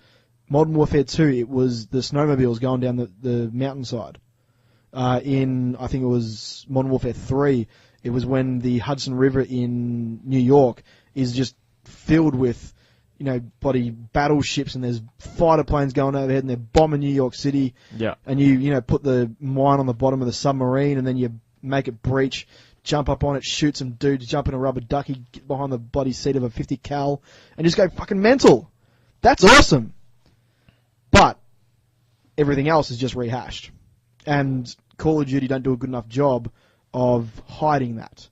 Modern Warfare 2, it was the snowmobiles going down the mountainside. I think it was Modern Warfare 3. It was when the Hudson River in New York is just filled with, bloody battleships, and there's fighter planes going overhead and they're bombing New York City. Yeah. And you put the mine on the bottom of the submarine and then you make it breach, jump up on it, shoot some dudes, jump in a rubber ducky, get behind the bloody seat of a 50 cal and just go fucking mental. That's awesome. But everything else is just rehashed. And Call of Duty don't do a good enough job of hiding that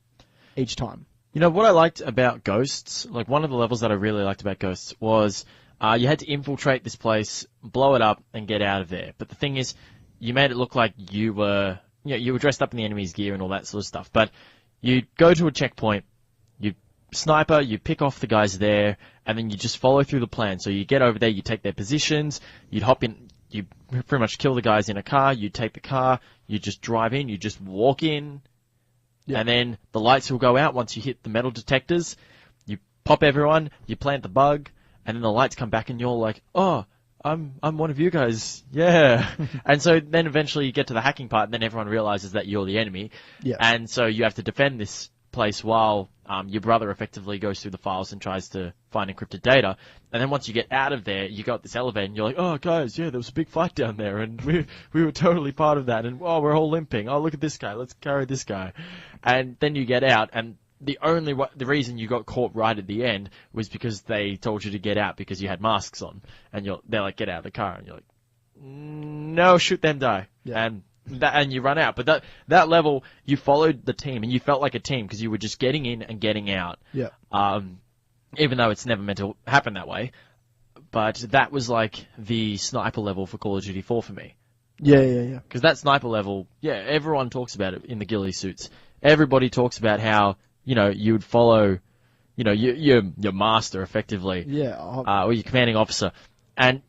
each time. You know, what I liked about Ghosts, like one of the levels that I really liked about Ghosts was you had to infiltrate this place, blow it up, and get out of there. But the thing is, you made it look like you were dressed up in the enemy's gear and all that sort of stuff. But you go to a checkpoint, you sniper, you pick off the guys there, and then you just follow through the plan. So you get over there, you take their positions, you'd hop in, you pretty much kill the guys in a car, you take the car, you just drive in, you just walk in, and then the lights will go out once you hit the metal detectors. You pop everyone, you plant the bug, and then the lights come back and you're like, oh, I'm one of you guys, yeah. And so then eventually you get to the hacking part and then everyone realizes that you're the enemy. Yeah. And so you have to defend this place while your brother effectively goes through the files and tries to find encrypted data. And then once you get out of there, you go up this elevator and you're like, oh, guys, yeah, there was a big fight down there and we were totally part of that. And, oh, we're all limping. Oh, look at this guy. Let's carry this guy. And then you get out and the reason you got caught right at the end was because they told you to get out because you had masks on. And they're like, get out of the car. And you're like, no, shoot them, die. Yeah. And you run out. But that level, you followed the team, and you felt like a team because you were just getting in and getting out. Yeah. Even though it's never meant to happen that way. But that was like the sniper level for Call of Duty 4 for me. Yeah. Because that sniper level, everyone talks about it in the ghillie suits. Everybody talks about how, you would follow, your master effectively. Yeah. Or your commanding officer. And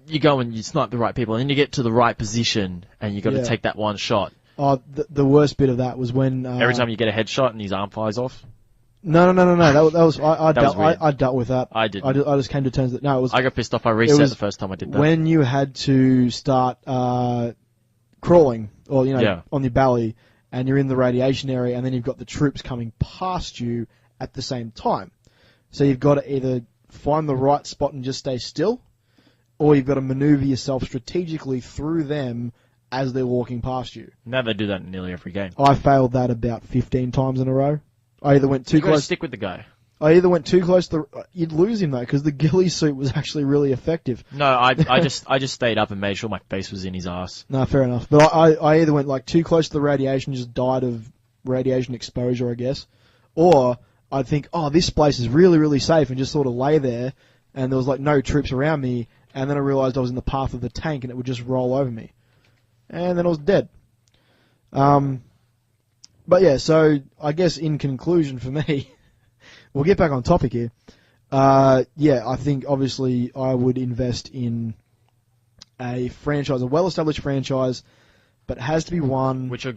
you go and you snipe the right people, and then you get to the right position, and you got to take that one shot. Oh, the worst bit of that was when every time you get a headshot and his arm flies off. No. That was I dealt with that. I didn't. I just came to terms that it was. I got pissed off. I reset the first time I did that. When you had to start crawling, or on your belly, and you're in the radiation area, and then you've got the troops coming past you at the same time. So you've got to either find the right spot and just stay still, or you've got to maneuver yourself strategically through them as they're walking past you. Now they do that in nearly every game. I failed that about 15 times in a row. I either went too close. Stick with the guy. I either went too close to you'd lose him though, because the ghillie suit was actually really effective. No, I just stayed up and made sure my face was in his ass. No, fair enough. But I either went like too close to the radiation, just died of radiation exposure, I guess, or I'd think, oh, this place is really, really safe, and just sort of lay there, and there was like no troops around me, and then I realised I was in the path of the tank, and it would just roll over me, and then I was dead. But yeah, so I guess in conclusion for me, we'll get back on topic here. I think obviously I would invest in a franchise, a well-established franchise, but it has to be one which are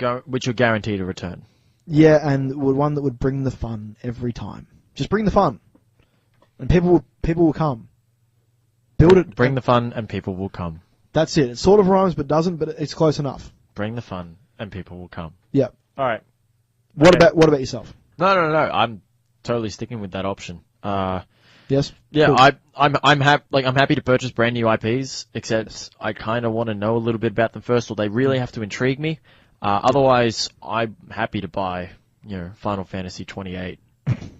guaranteed a return. Yeah, and one that would bring the fun every time. Just bring the fun, and people will come. Build it. Bring the fun, and people will come. That's it. It sort of rhymes, but doesn't. But it's close enough. Bring the fun, and people will come. Yeah. All right. What about yourself? No. I'm totally sticking with that option. Yes. Yeah, Cool. I'm happy to purchase brand new IPs, except I kind of want to know a little bit about them first, or they really have to intrigue me. Otherwise, I'm happy to buy, Final Fantasy 28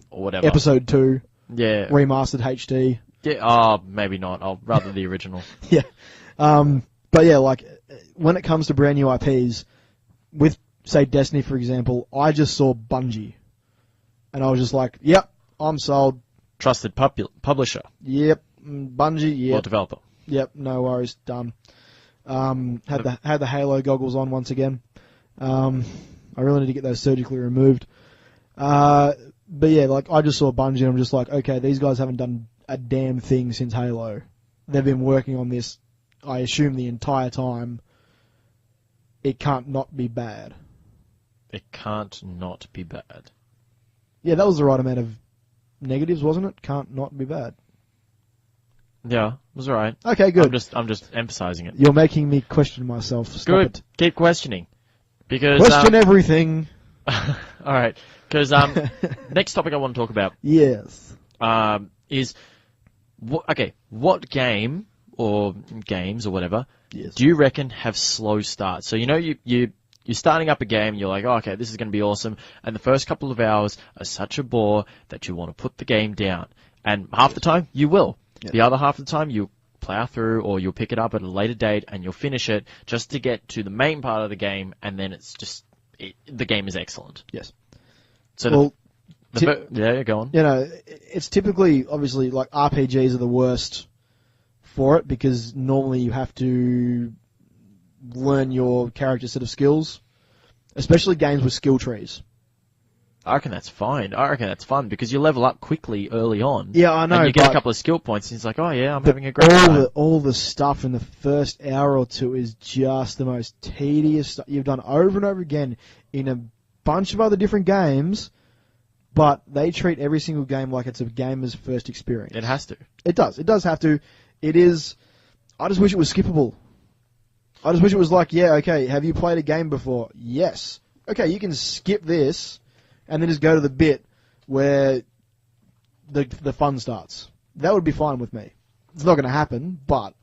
or whatever. Episode 2, Yeah. remastered HD. Yeah. Maybe not. I'll rather the original. Yeah. But yeah, like, when it comes to brand new IPs, with, say, Destiny, for example, I just saw Bungie. And I was just like, yep, I'm sold. Trusted publisher. Yep. Bungie, yep. Or developer. Yep, no worries, done. Had the Halo goggles on once again. I really need to get those surgically removed. But yeah, like, I just saw Bungie and I'm just like, okay, these guys haven't done a damn thing since Halo. They've been working on this, I assume, the entire time. It can't not be bad. It can't not be bad. Yeah, that was the right amount of negatives, wasn't it? Can't not be bad. Yeah, it was alright. Okay, good. I'm just emphasizing it. You're making me question myself. Stop Good. it. Keep questioning. Because Question everything. alright. Because next topic I want to talk about Yes. is what game or games or whatever Yes. do you reckon have slow starts? So you're starting up a game, you're like, oh, okay, this is going to be awesome, and the first couple of hours are such a bore that you want to put the game down. And half the time, you will. Yes. The other half of the time, you plow through, or you'll pick it up at a later date, and you'll finish it just to get to the main part of the game, and then it's just, the game is excellent. Yes. So Well, yeah, go on. you know, it's typically, obviously, like, RPGs are the worst for it because normally you have to learn your character's set of skills, especially games with skill trees. I reckon that's fine. I reckon that's fun because you level up quickly early on. Yeah, I know. And you get but a couple of skill points, and it's like, oh yeah, I'm having a great time. all the stuff in the first hour or two is just the most tedious stuff you've done over and over again in a bunch of other different games, but they treat every single game like it's a gamer's first experience. It has to. It does. It does have to. It is. I just wish it was skippable. I just wish it was like, yeah, okay, have you played a game before? Yes. Okay, you can skip this and then just go to the bit where the fun starts. That would be fine with me. It's not going to happen, but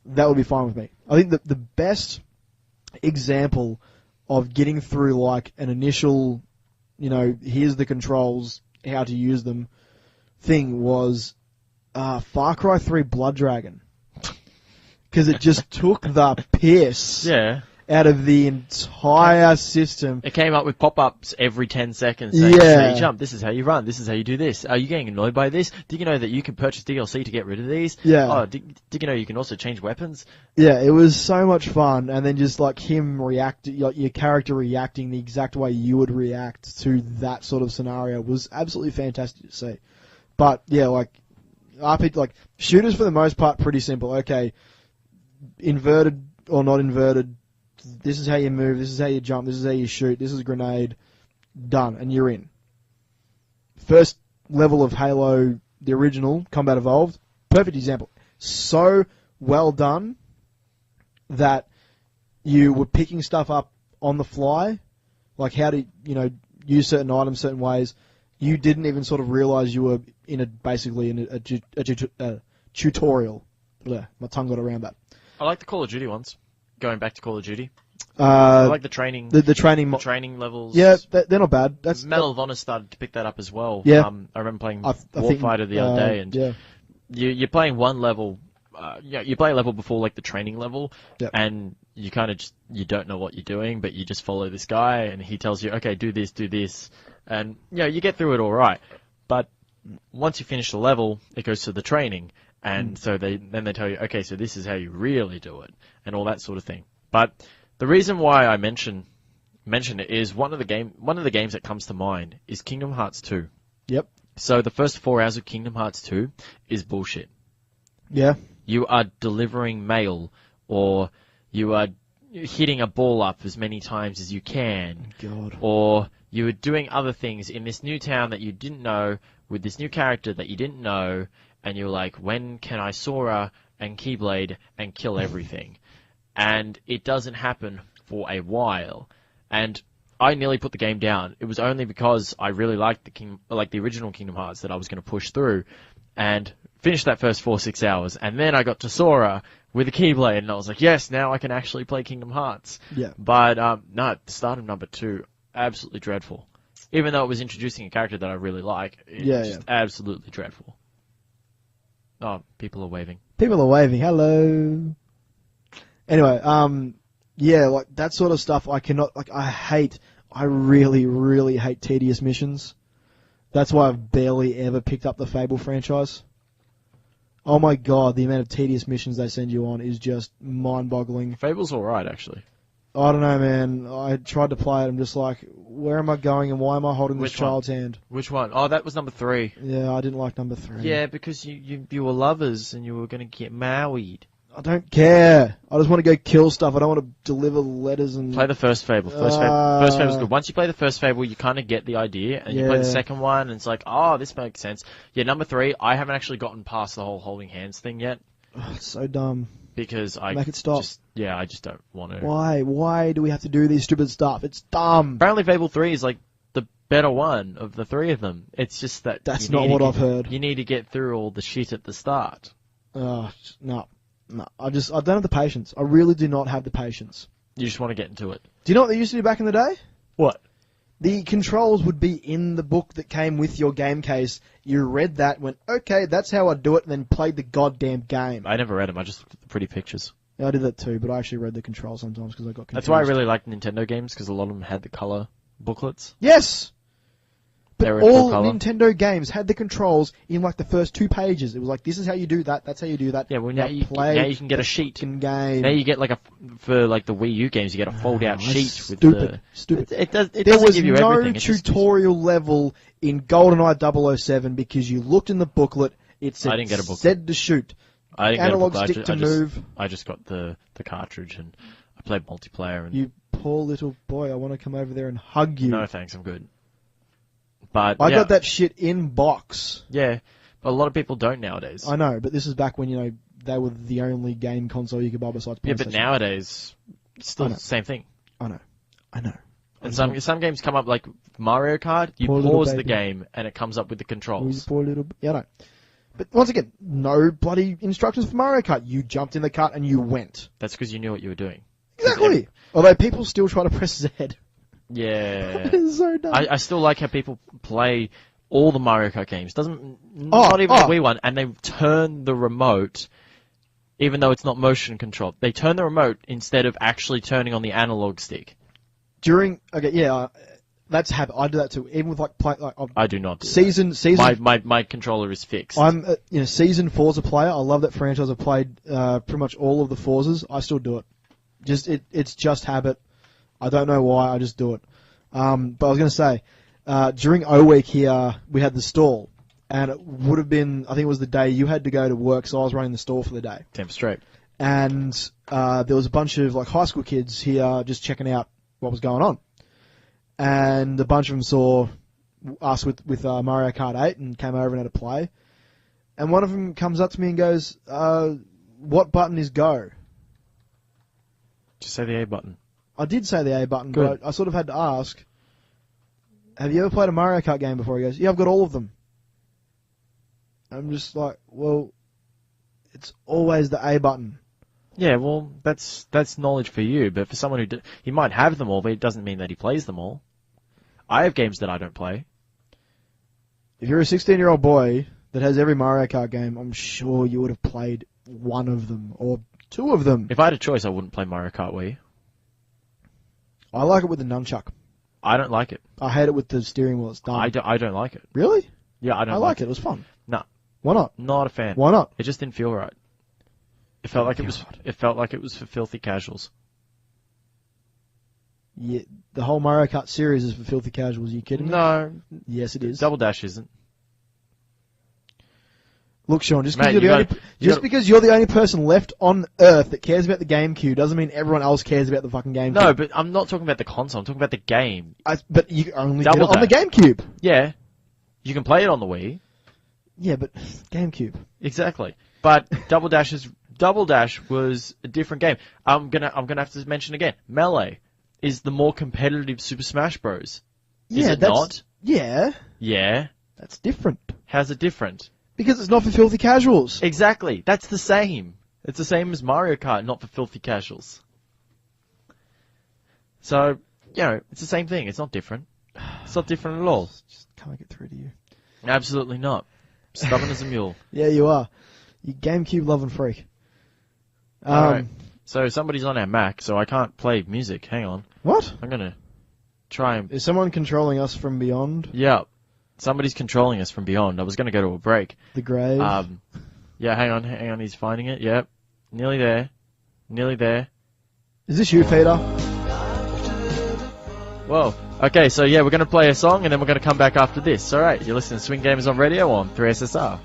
that would be fine with me. I think that the best example of getting through like an initial, here's the controls, how to use them thing was Far Cry 3 Blood Dragon. Because it just took the piss out of the entire system. It came up with pop-ups every 10 seconds saying, Yeah. this is how you jump, this is how you run, this is how you do this. Are you getting annoyed by this? Did you know that you can purchase DLC to get rid of these? Yeah. Oh, did you know you can also change weapons? Yeah, it was so much fun, and then just like him your character reacting the exact way you would react to that sort of scenario was absolutely fantastic to see. But yeah, like shooters for the most part pretty simple. Okay, inverted or not inverted, this is how you move, this is how you jump, this is how you shoot, this is grenade, done, and you're in. First level of Halo, the original, Combat Evolved, perfect example. So well done that you were picking stuff up on the fly, like how to, use certain items certain ways. You didn't even sort of realize you were basically in a tutorial. Blech, my tongue got around that. I like the Call of Duty ones. Going back to Call of Duty. I like the training. The training. The training levels. Yeah, they're not bad. Medal of Honor started to pick that up as well. Yeah. I remember playing I Warfighter the other day, and yeah. you're playing one level. You play a level before like the training level, Yep. and you kind of you don't know what you're doing, but you just follow this guy, and he tells you, okay, do this, and you get through it all right. But once you finish the level, it goes to the training. And so they tell you, okay, so this is how you really do it, and all that sort of thing. But the reason why I mention it is one of the games that comes to mind is Kingdom Hearts 2. Yep. So the first 4 hours of Kingdom Hearts 2 is bullshit. Yeah. You are delivering mail, or you are hitting a ball up as many times as you can. God. Or you are doing other things in this new town that you didn't know, with this new character that you didn't know, and you're like, when can I Sora and Keyblade and kill everything? And it doesn't happen for a while. And I nearly put the game down. It was only because I really liked the original Kingdom Hearts that I was going to push through. and finished that first 4-6 hours, and then I got to Sora with a Keyblade, and I was like, yes, now I can actually play Kingdom Hearts. Yeah. But, no, the start of number 2, absolutely dreadful. Even though it was introducing a character that I really like, it's just absolutely dreadful. Oh, people are waving. People are waving. Hello. Anyway, yeah, like that sort of stuff I cannot, like I really, really hate tedious missions. That's why I've barely ever picked up the Fable franchise. Oh my god, the amount of tedious missions they send you on is just mind-boggling. Fable's alright, actually. I don't know, man. I tried to play it. I'm just like, where am I going and why am I holding this child's hand? Which one? Oh, that was number 3. Yeah, I didn't like number 3. Yeah, because you were lovers and you were going to get married. I don't care. I just want to go kill stuff. I don't want to deliver letters and... Play the first Fable. First Fable's good. Once you play the first Fable, you kind of get the idea, and you play the second one, and it's like, oh, this makes sense. Yeah, number 3, I haven't actually gotten past the whole holding hands thing yet. Oh, it's so dumb. Because I Make it stop. I just don't want to. Why? Why do we have to do these stupid stuff? It's dumb. Apparently Fable 3 is like the better one of the 3 of them. It's just that... That's not what I've heard. You need to get through all the shit at the start. No. I don't have the patience. I really do not have the patience. You just want to get into it. Do you know what they used to do back in the day? What? The controls would be in the book that came with your game case. You read that, went, okay, that's how I do it, and then played the goddamn game. I never read them. I just looked at the pretty pictures. Yeah, I did that too, but I actually read the controls sometimes because I got confused. That's why I really liked Nintendo games, because a lot of them had the color booklets. Yes! But They all color. Nintendo games had the controls in like the first 2 pages. It was like, this is how you do that, that's how you do that. Yeah, well now you can get a sheet. Game. Now you get for like the Wii U games, you get a fold-out sheet with Stupid. It There doesn't was give you no everything. tutorial level in GoldenEye 007 because you looked in the booklet, it said, I didn't get a booklet. said to shoot. I didn't Analog get a booklet. stick to move. I just got the cartridge, and I played multiplayer. And You poor little boy, I want to come over there and hug you. No thanks, I'm good. But I got that shit in box. Yeah, but a lot of people don't nowadays. I know, but this is back when, they were the only game console you could buy besides PlayStation. Yeah, but nowadays, it's still the same thing. I know. And some games come up, like Mario Kart, you pause the game, and it comes up with the controls. Poor little... Yeah, I know. But once again, no bloody instructions for Mario Kart. You jumped in the cart and you went. That's because you knew what you were doing. Exactly. Although people still try to press Z. Yeah. It's so dumb. I still like how people play all the Mario Kart games. Not even the Wii one, and they turn the remote, even though it's not motion controlled. They turn the remote instead of actually turning on the analog stick. That's habit. I do that too. Even with I do not. Season. My controller is fixed. I'm season Forza player. I love that franchise. I've played pretty much all of the Forzas. I still do it. It's just habit. I don't know why. I just do it. But I was going to say, during O Week here, we had the stall, and it would have been, I think it was the day you had to go to work, so I was running the stall for the day. Damn straight. And there was a bunch of high school kids here just checking out what was going on. And a bunch of them saw us with Mario Kart 8 and came over and had a play. And one of them comes up to me and goes, what button is go? Just say the A button. I did say the A button, Good. but I sort of had to ask, have you ever played a Mario Kart game before? He goes, yeah, I've got all of them. I'm just like, well, it's always the A button. Yeah, well, that's knowledge for you, but for someone who he might have them all, but it doesn't mean that he plays them all. I have games that I don't play. If you're a 16-year-old boy that has every Mario Kart game, I'm sure you would have played one of them or 2 of them. If I had a choice, I wouldn't play Mario Kart Wii. I like it with the nunchuck. I don't like it. I hate it with the steering wheel. It's dumb. I don't like it. Really? Yeah, I don't. I like it. It was fun. No. Why not? Not a fan. Why not? It just didn't feel right. It felt like it felt like it was for filthy casuals. Yeah, the whole Mario Kart series is for filthy casuals. Are you kidding me? No. Yes, it is. Double Dash isn't. Look, Sean, just because you're the only person left on Earth that cares about the GameCube doesn't mean everyone else cares about the fucking GameCube. No, but I'm not talking about the console. I'm talking about the game. But you only get it on the GameCube. Yeah. You can play it on the Wii. Yeah, but GameCube. Exactly. But Double Dash was a different game. I'm gonna have to mention again. Melee is the more competitive Super Smash Bros. Is it not? Yeah. Yeah. That's different. How's it different? Because it's not for filthy casuals. Exactly. That's the same. It's the same as Mario Kart, not for filthy casuals. So, it's the same thing. It's not different. It's not different at all. Just can't get through to you. Absolutely not. Stubborn as a mule. Yeah, you are. You GameCube loving freak. Alright. So somebody's on our Mac, so I can't play music. Hang on. What? I'm gonna try and... Is someone controlling us from beyond Yeah. Somebody's controlling us from beyond. I was gonna go to a break. the grave? Yeah, hang on. He's finding it. Yep. Nearly there. Is this you, Feeder? Whoa. Okay, so yeah, we're going to play a song and then we're going to come back after this. Alright, you're listening to SwinGamers on radio on 3SSR.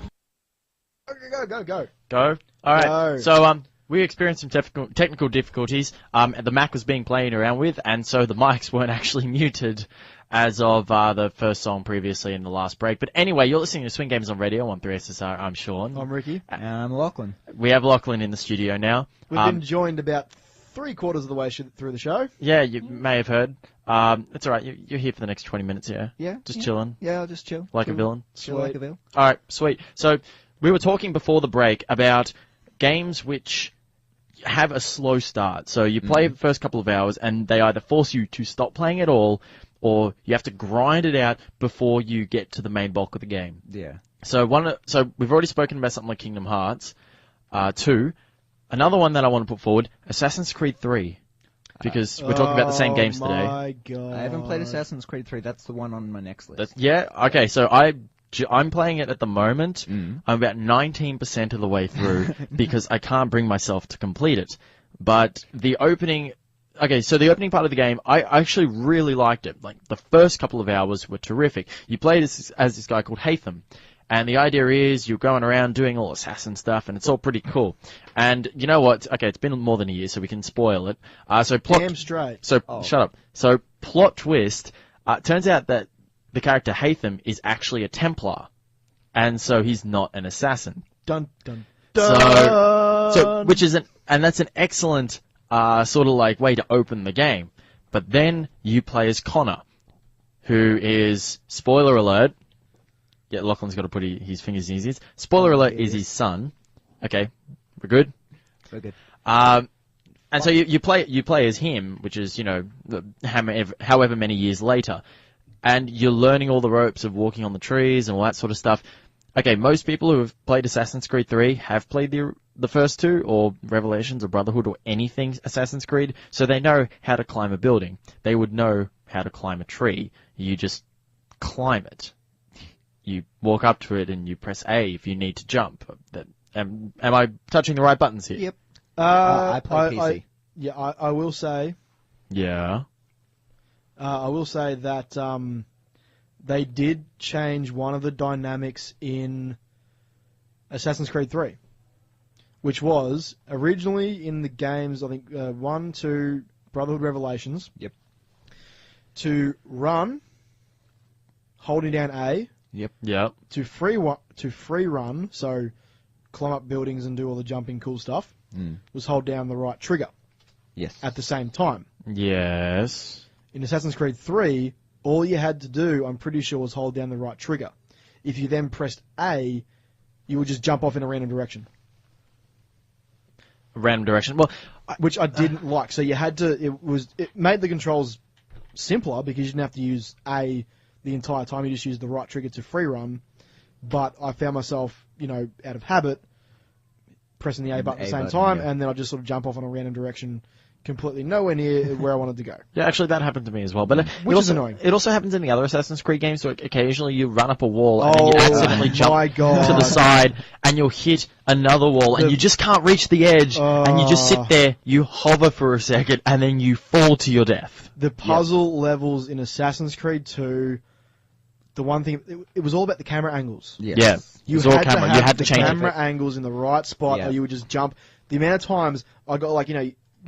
Go. Go? Alright, Go. so we experienced some technical difficulties. The Mac was being played around with, and so the mics weren't actually muted as of the first song previously in the last break. But anyway, you're listening to SwinGamers on radio on 3SSR. I'm Sean. I'm Ricki. And I'm Lachlan. We have Lachlan in the studio now. We've been joined about 3/4 of the way through the show. Yeah, you may have heard. It's alright, you're here for the next 20 minutes, yeah? Yeah. Just chilling? Yeah, I'll just chill. Like a villain? Chill like a villain. Alright, sweet. So, we were talking before the break about games which have a slow start. So you play the first couple of hours and they either force you to stop playing at all, or you have to grind it out before you get to the main bulk of the game. Yeah. So we've already spoken about something like Kingdom Hearts 2. Another one that I want to put forward, Assassin's Creed 3. Because we're talking about the same games today. Oh my god. I haven't played Assassin's Creed 3. That's the one on my next list. Okay, so I'm playing it at the moment. I'm about 19% of the way through because I can't bring myself to complete it. But the opening part of the game, I actually really liked it. Like, the first couple of hours were terrific. You played as this guy called Haytham. And the idea is you're going around doing all assassin stuff, and it's all pretty cool. And you know what? Okay, it's been more than a year, so we can spoil it. Damn straight. So, shut up. So, plot twist, turns out that the character Haytham is actually a Templar. And so he's not an assassin. Dun, dun, dun. So that's an excellent, sort of like way to open the game. But then you play as Connor, who is, spoiler alert, yeah, Lachlan's got to put his fingers in his ears. Spoiler alert, is his son. Okay, we're good? We're good. And so you play as him, which is, however many years later. And you're learning all the ropes of walking on the trees and all that sort of stuff. Okay, most people who have played Assassin's Creed 3 have played the first two, or Revelations or Brotherhood or anything Assassin's Creed, so they know how to climb a building. They would know how to climb a tree. You just climb it. You walk up to it and you press A if you need to jump. Am I touching the right buttons here? Yep. I play PC. I will say. Yeah. I will say that they did change one of the dynamics in Assassin's Creed 3, which was originally in the games, I think 1, 2, Brotherhood Revelations. Yep. To run, holding down A. Yep. To free run, so climb up buildings and do all the jumping cool stuff, was hold down the right trigger. Yes. At the same time. Yes. In Assassin's Creed 3, all you had to do, I'm pretty sure, was hold down the right trigger. If you then pressed A, you would just jump off in a random direction. Random direction. Well, which I didn't like. So you had to. It made the controls simpler because you didn't have to use A the entire time. You just used the right trigger to free run. But I found myself, out of habit, pressing the A button at the same time, and then I just sort of jump off in a random direction, completely nowhere near where I wanted to go. Yeah, actually, that happened to me as well. But which is annoying. It also happens in the other Assassin's Creed games. So occasionally you run up a wall and then you accidentally jump to the side, and you'll hit another wall, and you just can't reach the edge, and you just sit there, you hover for a second, and then you fall to your death. The puzzle levels in Assassin's Creed 2, the one thing, it was all about the camera angles. Yes. Yeah. You had to change the camera angles in the right spot, or you would just jump. The amount of times I got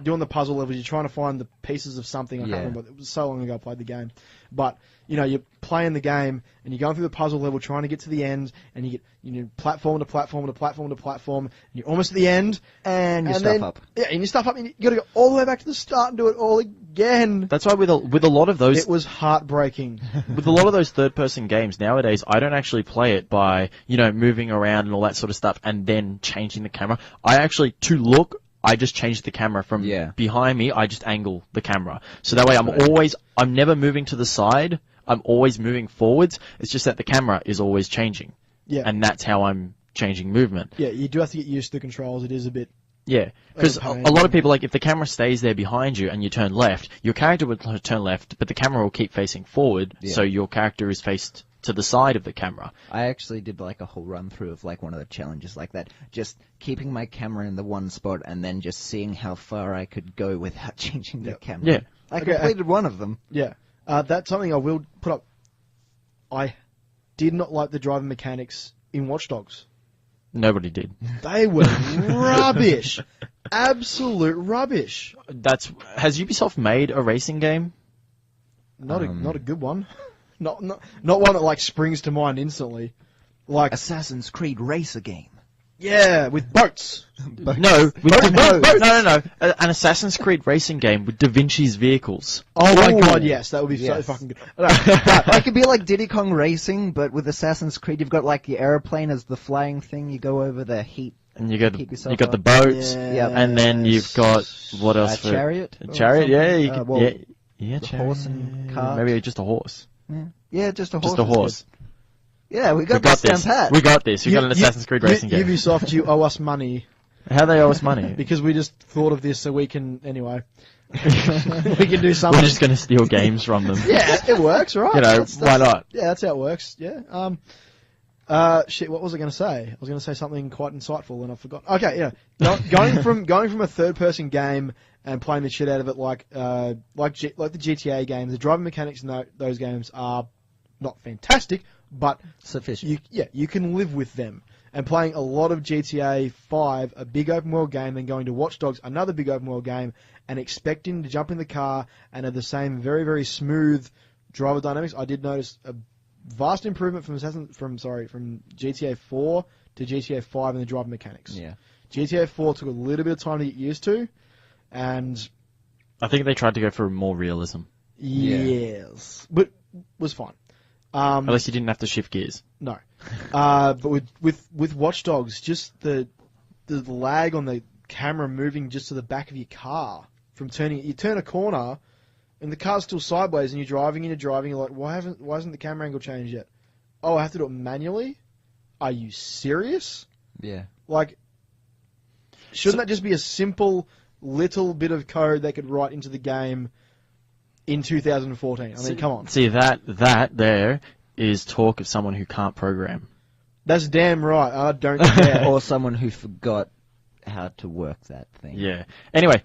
doing the puzzle levels. You're trying to find the pieces of something. I can't remember. It was so long ago I played the game. But, you're playing the game, and you're going through the puzzle level, trying to get to the end, and you get platform to platform to platform to platform, and you're almost at the end. And you stuff up. Yeah, and you stuff up, and you got to go all the way back to the start and do it all again. That's why with a lot of those... It was heartbreaking. With a lot of those third-person games nowadays, I don't actually play it by, moving around and all that sort of stuff, and then changing the camera. I just change the camera from behind me. I just angle the camera. So that way I'm never moving to the side. I'm always moving forwards. It's just that the camera is always changing. Yeah. And that's how I'm changing movement. Yeah, you do have to get used to the controls. It is a bit... Yeah, because a lot of people, if the camera stays there behind you and you turn left, your character would turn left, but the camera will keep facing forward, so your character is faced to the side of the camera. I actually did a whole run through of one of the challenges like that, just keeping my camera in the one spot and then just seeing how far I could go without changing the camera. Yeah. I completed one of them. Yeah. That's something I will put up. I did not like the driving mechanics in Watch Dogs. Nobody did. They were rubbish. Absolute rubbish. Has Ubisoft made a racing game? Not a good one. Not one that springs to mind instantly. Assassin's Creed Racer game. Yeah, with boats. No. An Assassin's Creed racing game with Da Vinci's vehicles. Oh my god, yes, that would be so fucking good. It could be like Diddy Kong Racing, but with Assassin's Creed, you've got the airplane as the flying thing. You go over the heat. And you got the boats, and then you've got what else? Chariot. Chariot, chariot. Horse and cart. Maybe just a horse. Yeah, just a horse. Just a horse. Yeah, we got this down pat. We got this. We got an Assassin's Creed racing game. Ubisoft, you owe us money. How they owe us money? Because we just thought of this so we can, anyway. We can do something. We're just going to steal games from them. Yeah, it works, right? Why not? Yeah, that's how it works, yeah. What was I going to say? I was going to say something quite insightful and I forgot. Okay, yeah. Going from a third-person game and playing the shit out of it like the GTA games, the driving mechanics in those games are not fantastic, but sufficient. You can live with them. And playing a lot of GTA 5, a big open world game, then going to Watch Dogs, another big open world game, and expecting to jump in the car and have the same very, very smooth driver dynamics, I did notice a vast improvement from GTA 4 to GTA 5 in the driving mechanics. Yeah. GTA 4 took a little bit of time to get used to, and I think they tried to go for more realism. Yes, but was fine. Unless you didn't have to shift gears. No. But with Watch Dogs, just the lag on the camera moving just to the back of your car from you turn a corner and the car's still sideways and you're driving, you're like, why hasn't the camera angle changed yet? Oh, I have to do it manually? Are you serious? Yeah. Shouldn't that just be a simple little bit of code they could write into the game in 2014? I mean, come on. See, that there is talk of someone who can't program. That's damn right. I don't care. Or someone who forgot how to work that thing. Yeah. Anyway,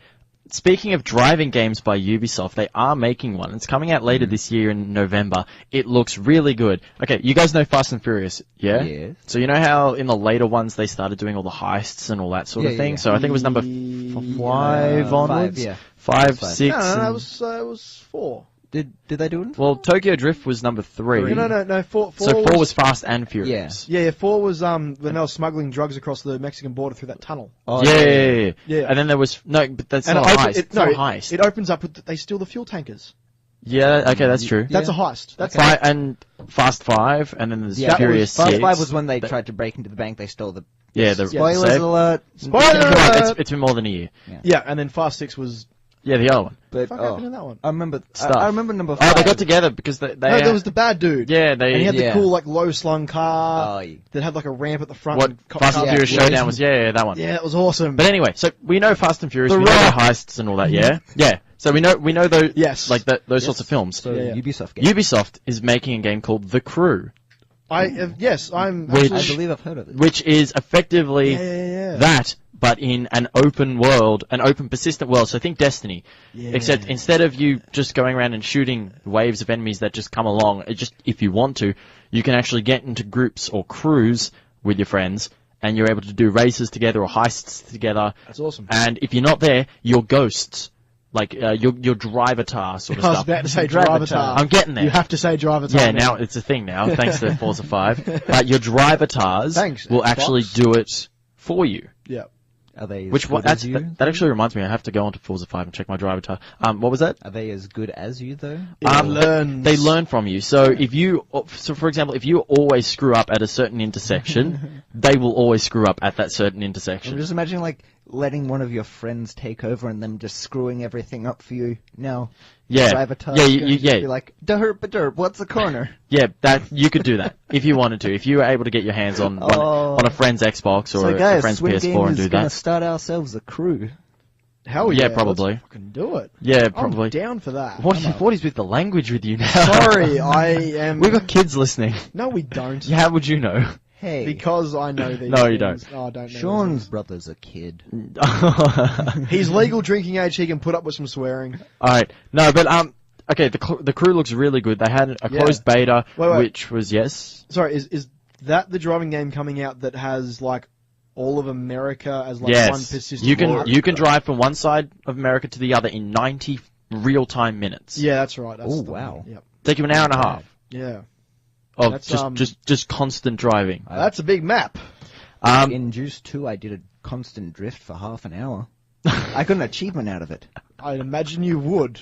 speaking of driving games by Ubisoft, they are making one. It's coming out later this year in November. It looks really good. Okay, you guys know Fast and Furious, yeah? Yes. So you know how in the later ones they started doing all the heists and all that sort of thing? So I think it was number 5 onwards? 5, 6... No, it was 4. Did they do it? Well, Tokyo Drift was number 3. No. 4 so 4 was Fast and Furious. Yeah, 4 was when they were smuggling drugs across the Mexican border through that tunnel. Oh, yeah. And then there was... No, but that's not a heist. It's not a heist. It opens up with... They steal the fuel tankers. Yeah, okay, that's true. That's a heist. That's and Fast 5, and then there's Furious 6. Fast 5 was when they tried to break into the bank, they stole the... Yeah, the Spoilers alert! Spoiler alert! It's been more than a year. Yeah, and then Fast 6 was... Yeah, the other one. What happened in that one? I remember number 5. Oh, they got together because they there was the bad dude. Yeah, and he had the cool, low-slung car that had, a ramp at the front. What Fast and Furious Showdown was, that one. Yeah, it was awesome. But anyway, so we know Fast and Furious, we know the heists and all that, yeah? Yeah. So we know those, those sorts of films. So Ubisoft game. Ubisoft is making a game called The Crew. I believe I've heard of it. Which is effectively that, but in an open persistent world. So think Destiny. Yeah. Except instead of you just going around and shooting waves of enemies that just come along, if you want to, you can actually get into groups or crews with your friends and you're able to do races together or heists together. That's awesome. And if you're not there, you're ghosts. Like, your drivatar sort of I was stuff. about to say drivatar. I'm getting there. You have to say drivatar. Yeah, now it's a thing now, thanks to Forza 5. But your drivatars will actually do it for you. Yeah. Are they as Which good as you? that actually reminds me, I have to go onto Forza 5 and check my drivatar. What was that? Are they as good as you, though? They learn from you. So for example, if you always screw up at a certain intersection, they will always screw up at that certain intersection. I'm just imagining, like, letting one of your friends take over and them just screwing everything up for you. Now, Yeah. drivatar Yeah, be like, derp, what's the corner? Yeah, that you could do that if you wanted to. If you were able to get your hands on on a friend's Xbox or So, a guys, friend's PS4 and do is going to that. start ourselves a crew. Hell Yeah, yeah, probably. Let's fucking do it. Yeah, probably. I'm down for that. What is with the language with you now? Sorry, I am. We've got kids listening. No, we don't. Yeah, how would you know? Hey, Because I know these. No, you things. don't. Oh, I don't know. Sean's brother's a kid. He's legal drinking age. He can put up with some swearing. Alright, no, but okay, the crew looks really good. They had a closed beta, Wait. which was Sorry, is that the driving game coming out that has like all of America as like yes. one persistent? You can drive from one side of America to the other in 90 real-time minutes. Yeah, that's right. That's Oh, the wow. one. Yep. Take you an hour and a half Yeah. of That's, just constant driving. That's a big map. In Juice 2, I did a constant drift for half an hour. I got an achievement out of it. I'd imagine you would.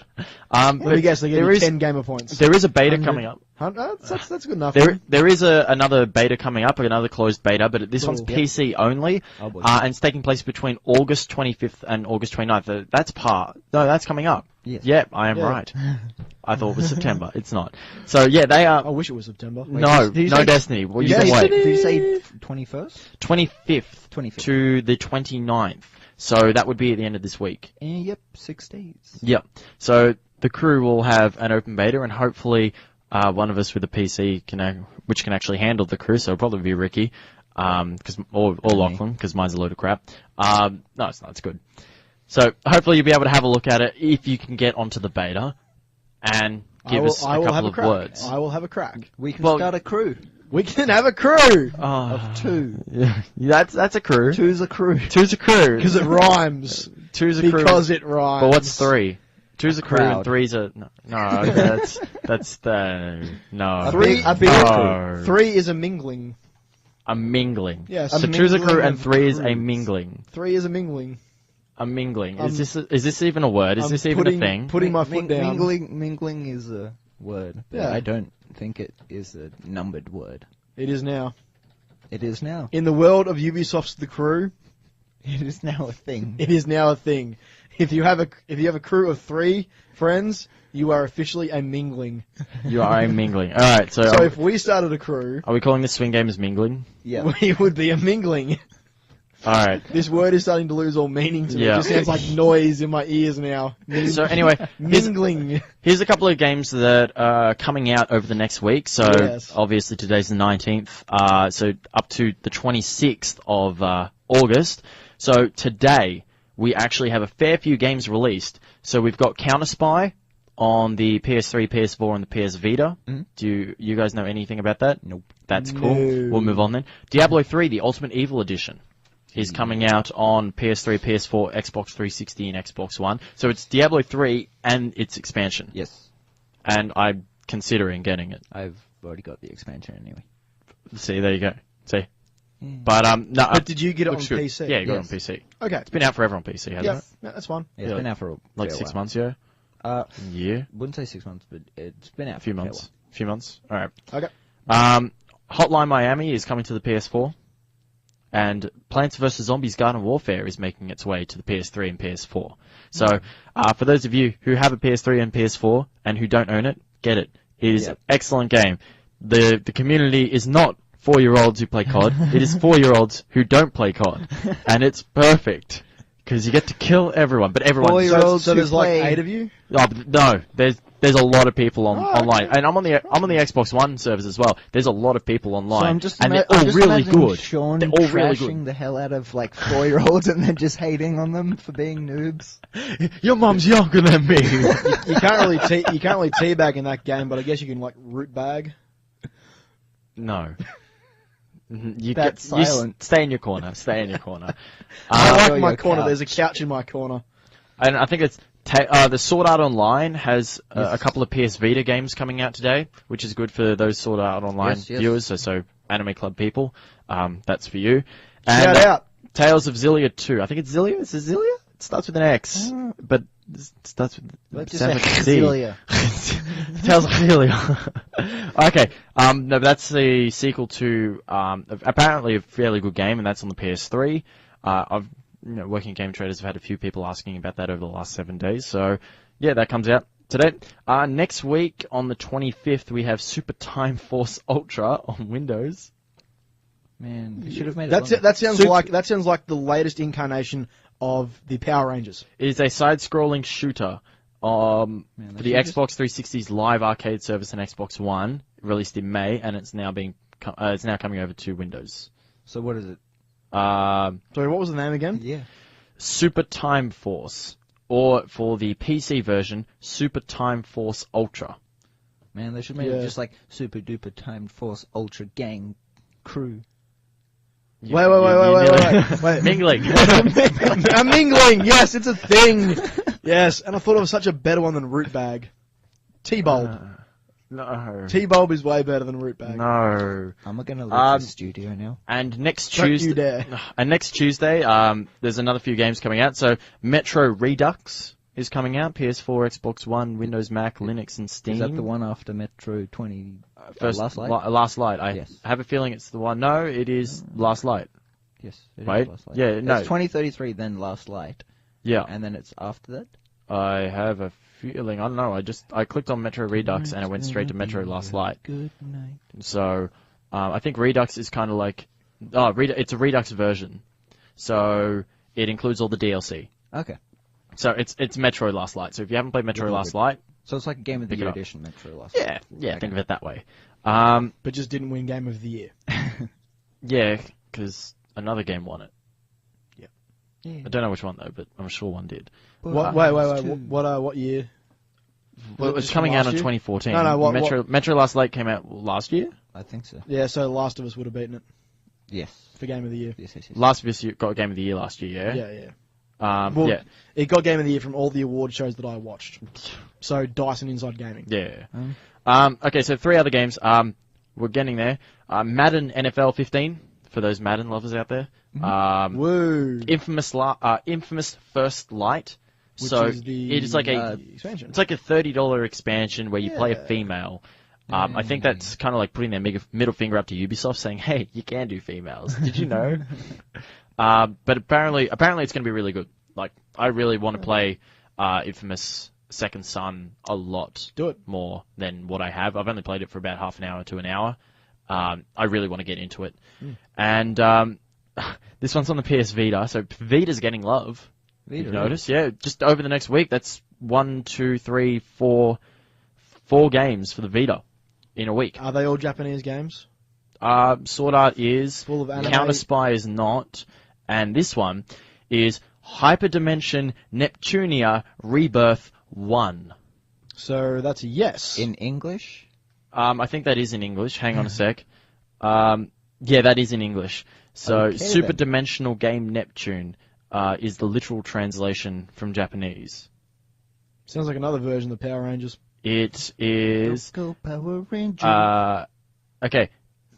Let me guess, they give you 10 gamer points. There is a beta coming up. That's good enough. There is another beta coming up, another closed beta, but this one's PC only, Oh, boy. and it's taking place between August 25th and August 29th. That's coming up. Yes. Yeah, I am Yeah. right. I thought it was September. It's not. So yeah, they I are. wish it was September. No, did you no say- Destiny. Well, you Yes. can wait. Did you say 21st? 25th 25th. to the 29th. So that would be at the end of this week. Yep, 6 days. Yep. So the crew will have an open beta, and hopefully one of us with a PC which can actually handle the crew. So it'll probably be Ricki, or Lachlan, because mine's a load of crap. No, it's not. It's good. So hopefully you'll be able to have a look at it if you can get onto the beta and give us a couple of words. I will have a crack. We can Well- start a crew We can have a crew of 2. Yeah, that's a crew. Two's a crew. Two's a crew. because it rhymes. Two's a crew. Because it rhymes. But what's 3? Two's a crew and crowd. 3's a no. That's the no. A big No. crew. 3 is a mingling. A mingling. Yes. So A two's a crew mingling and of 3 is a crews. mingling. 3 is a mingling. A mingling. Is this even a word? Is I'm this even a putting- thing? Putting my foot down. Mingling is a word. But Yeah. I don't think it is a numbered word. It is now. It is now. In the world of Ubisoft's The Crew, It is now a thing. it is now a thing. If you have a crew of 3 friends, you are officially a mingling. You are a mingling. All right. So, So if we started a crew, are we calling this SwinGamers mingling? Yeah. we would be a mingling. All right. This word is starting to lose all meaning to me. Yeah. It just sounds like noise in my ears now. So anyway, Mingling. here's a couple of games that are coming out over the next week. So Yes. obviously today's the 19th. So up to the 26th of August. So today we actually have a fair few games released. So we've got Counter Spy on the PS3, PS4, and the PS Vita. Mhm. Do you guys know anything about that? Nope. That's cool. No. We'll move on then. Diablo 3, the Ultimate Evil Edition, is coming out on PS3, PS4, Xbox 360, and Xbox One. So it's Diablo 3 and its expansion. Yes. And I'm considering getting it. I've already got the expansion anyway. See, there you go. See. Yeah. But no. But did you get it on looks good. PC? Yeah, you got it on Yes. PC. Okay. It's been out forever on PC, hasn't Yeah, it? no, that's fine. Yeah, it's Yeah. been out for Like fair 6 while. months, yeah? Uh, Yeah. wouldn't say 6 months, but it's been out A few for a fair months. A few months. All right. Okay. Hotline Miami is coming to the PS4. And Plants vs. Zombies Garden Warfare is making its way to the PS3 and PS4. So, for those of you who have a PS3 and PS4 and who don't own it, get it. It is Yep. an excellent game. The community is not 4-year-olds who play COD. It is 4-year-olds who don't play COD. And it's perfect. Because you get to kill everyone, but everyone. 4-year-olds So who there's like play- 8 of you? Oh, but no, there's a lot of people online, okay. and I'm on the Xbox One servers as well. There's a lot of people online, So I'm just, and they're I'm all just really imagining good. Sean They're all really trashing good. the hell out of like 4-year-olds and then just hating on them for being noobs. Your mum's younger than me. You can't really teabag in that game, but I guess you can like root bag. No. You That's silent. Stay in your corner. Stay in your corner. I like my your corner. couch. There's a couch in my corner. And I think it's the Sword Art Online has a couple of PS Vita games coming out today, which is good for those Sword Art Online Yes, yes. viewers. So Anime Club people, that's for you. Shout And, out. Tales of Xillia 2. I think it's Xillia. Is it Xillia? It starts with an X, but it starts with. Let's it just sounds say like a Z. Xillia. Tales of Xillia. Okay. No, but that's the sequel to apparently a fairly good game, and that's on the PS3. Working Game Traders have had a few people asking about that over the last 7 days. So, yeah, that comes out today. Next week, on the 25th, we have Super Time Force Ultra on Windows. Man, you should have made it That's longer. that sounds like the latest incarnation of the Power Rangers. It is a side-scrolling shooter for the should Xbox 360's live arcade service and Xbox One, released in May, and it's now coming over to Windows. So what is it? Sorry, what was the name again? Yeah. Super Time Force, or for the PC version, Super Time Force Ultra. Man, they should make it just like Super Duper Time Force Ultra Gang Crew. Wait. Mingling. A mingling, yes, it's a thing. Yes, and I thought it was such a better one than Root Bag. T-Bulb. No. T-Bulb is way better than Root Bag. No. I'm gonna leave the studio now. And next Don't you Tuesday. dare. And next Tuesday, there's another few games coming out. So Metro Redux is coming out. PS4, Xbox One, Windows, Mac, Linux, and Steam. Is that the one after Metro 20? First, Last Light? Last Light. I Yes. have a feeling it's the one. No, it is Last Light. Yes. It is Wait. Last Light. Yeah, no. It's 2033, then Last Light, Yeah. and then it's after that. I have a feeling. I don't know. I clicked on Metro Redux and it went straight to Metro Last Light. Good night. So I think Redux is kind of like it's a Redux version. So it includes all the DLC. Okay. So it's Metro Last Light. So if you haven't played Metro Last Light, So it's like a Game of the Pick it Year up. edition, Metro Last Light. yeah, Okay. think of it that way. But just didn't win Game of the Year. Yeah, because another game won it. Yeah. I don't know which one though, but I'm sure one did. Wait. What year? Well, it was Just coming out last in year? 2014. No, what- Metro Last Light came out last year. I think so. Yeah, so Last of Us would have beaten it Yes. for Game of the Year. Yes. Last of Us got Game of the Year last year, yeah? Yeah. Well, Yeah. It got Game of the Year from all the award shows that I watched. So Dyson Inside Gaming. Yeah. Okay, so 3 other games. We're getting there. Madden NFL 15, for those Madden lovers out there. Woo. Infamous First Light. Which So is the it is like expansion. it's like a $30 expansion where you play a Yeah. female. I think that's kind of like putting their middle finger up to Ubisoft, saying, "Hey, you can do females. Did you know?" But apparently it's going to be really good. Like, I really want to play Infamous Second Son a lot Do it. more than what I have. I've only played it for about half an hour to an hour. I really want to get into it. And this one's on the PS Vita, so Vita's getting love. You've noticed, yeah. Just over the next week, that's 1, 2, 3, 4 games for the Vita in a week. Are they all Japanese games? Sword Art is, Full of anime? Counter Spy is not, and this one is Hyperdimension Neptunia Rebirth 1. So that's a yes. In English? I think that is in English. Hang on a sec. Yeah, that is in English. So, Okay, Super then. Dimensional Game Neptune is the literal translation from Japanese. Sounds like another version of the Power Rangers. It is... Go Power Ranger. Okay,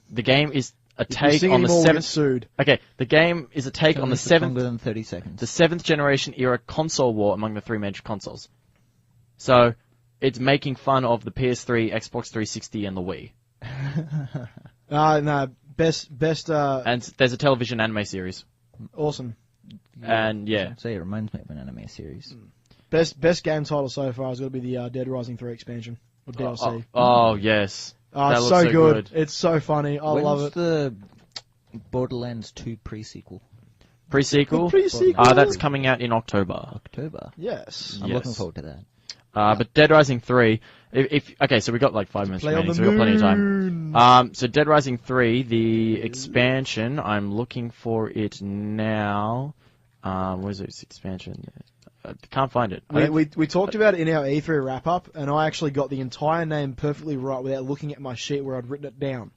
the game is a If you take sing on the anymore, we'll get 7th... sued. Okay, the game is a take on the Longer 7th... than 30 seconds. The 7th generation era console war among the 3 major consoles. So, it's making fun of the PS3, Xbox 360, and the Wii. No, best, And there's a television anime series. awesome. And, yeah. Say it reminds me of an anime series. Best game title so far has got to be the Dead Rising 3 expansion, or DLC. Oh, yes. Oh, that it's looks so so good. good. It's so funny. I When's love it. the Borderlands 2 pre-sequel? Pre-sequel? The pre-sequel? That's coming out in October. October. Yes. I'm Yes. looking forward to that. But Dead Rising 3, okay, so we got like 5 minutes Play on remaining, the so we got plenty of moon. time. So Dead Rising 3, the expansion, I'm looking for it now. Where's its expansion? I can't find it. We talked about it in our E3 wrap-up, and I actually got the entire name perfectly right without looking at my sheet where I'd written it down.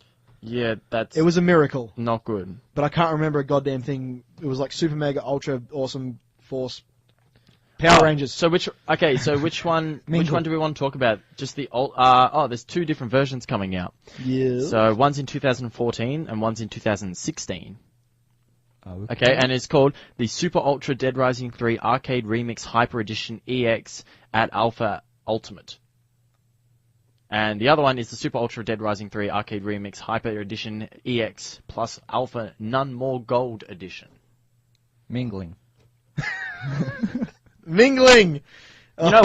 Yeah, that's It was a miracle, not good. but I can't remember a goddamn thing. It was like Super Mega Ultra Awesome Force Power Rangers. So which one do we want to talk about? Just the old there's two different versions coming out. Yeah. So one's in 2014 and one's in 2016. Oh, Okay, and it's called the Super Ultra Dead Rising 3 Arcade Remix Hyper Edition EX at Alpha Ultimate. And the other one is the Super Ultra Dead Rising 3 Arcade Remix Hyper Edition EX plus Alpha None More Gold Edition. Mingling. Mingling! You know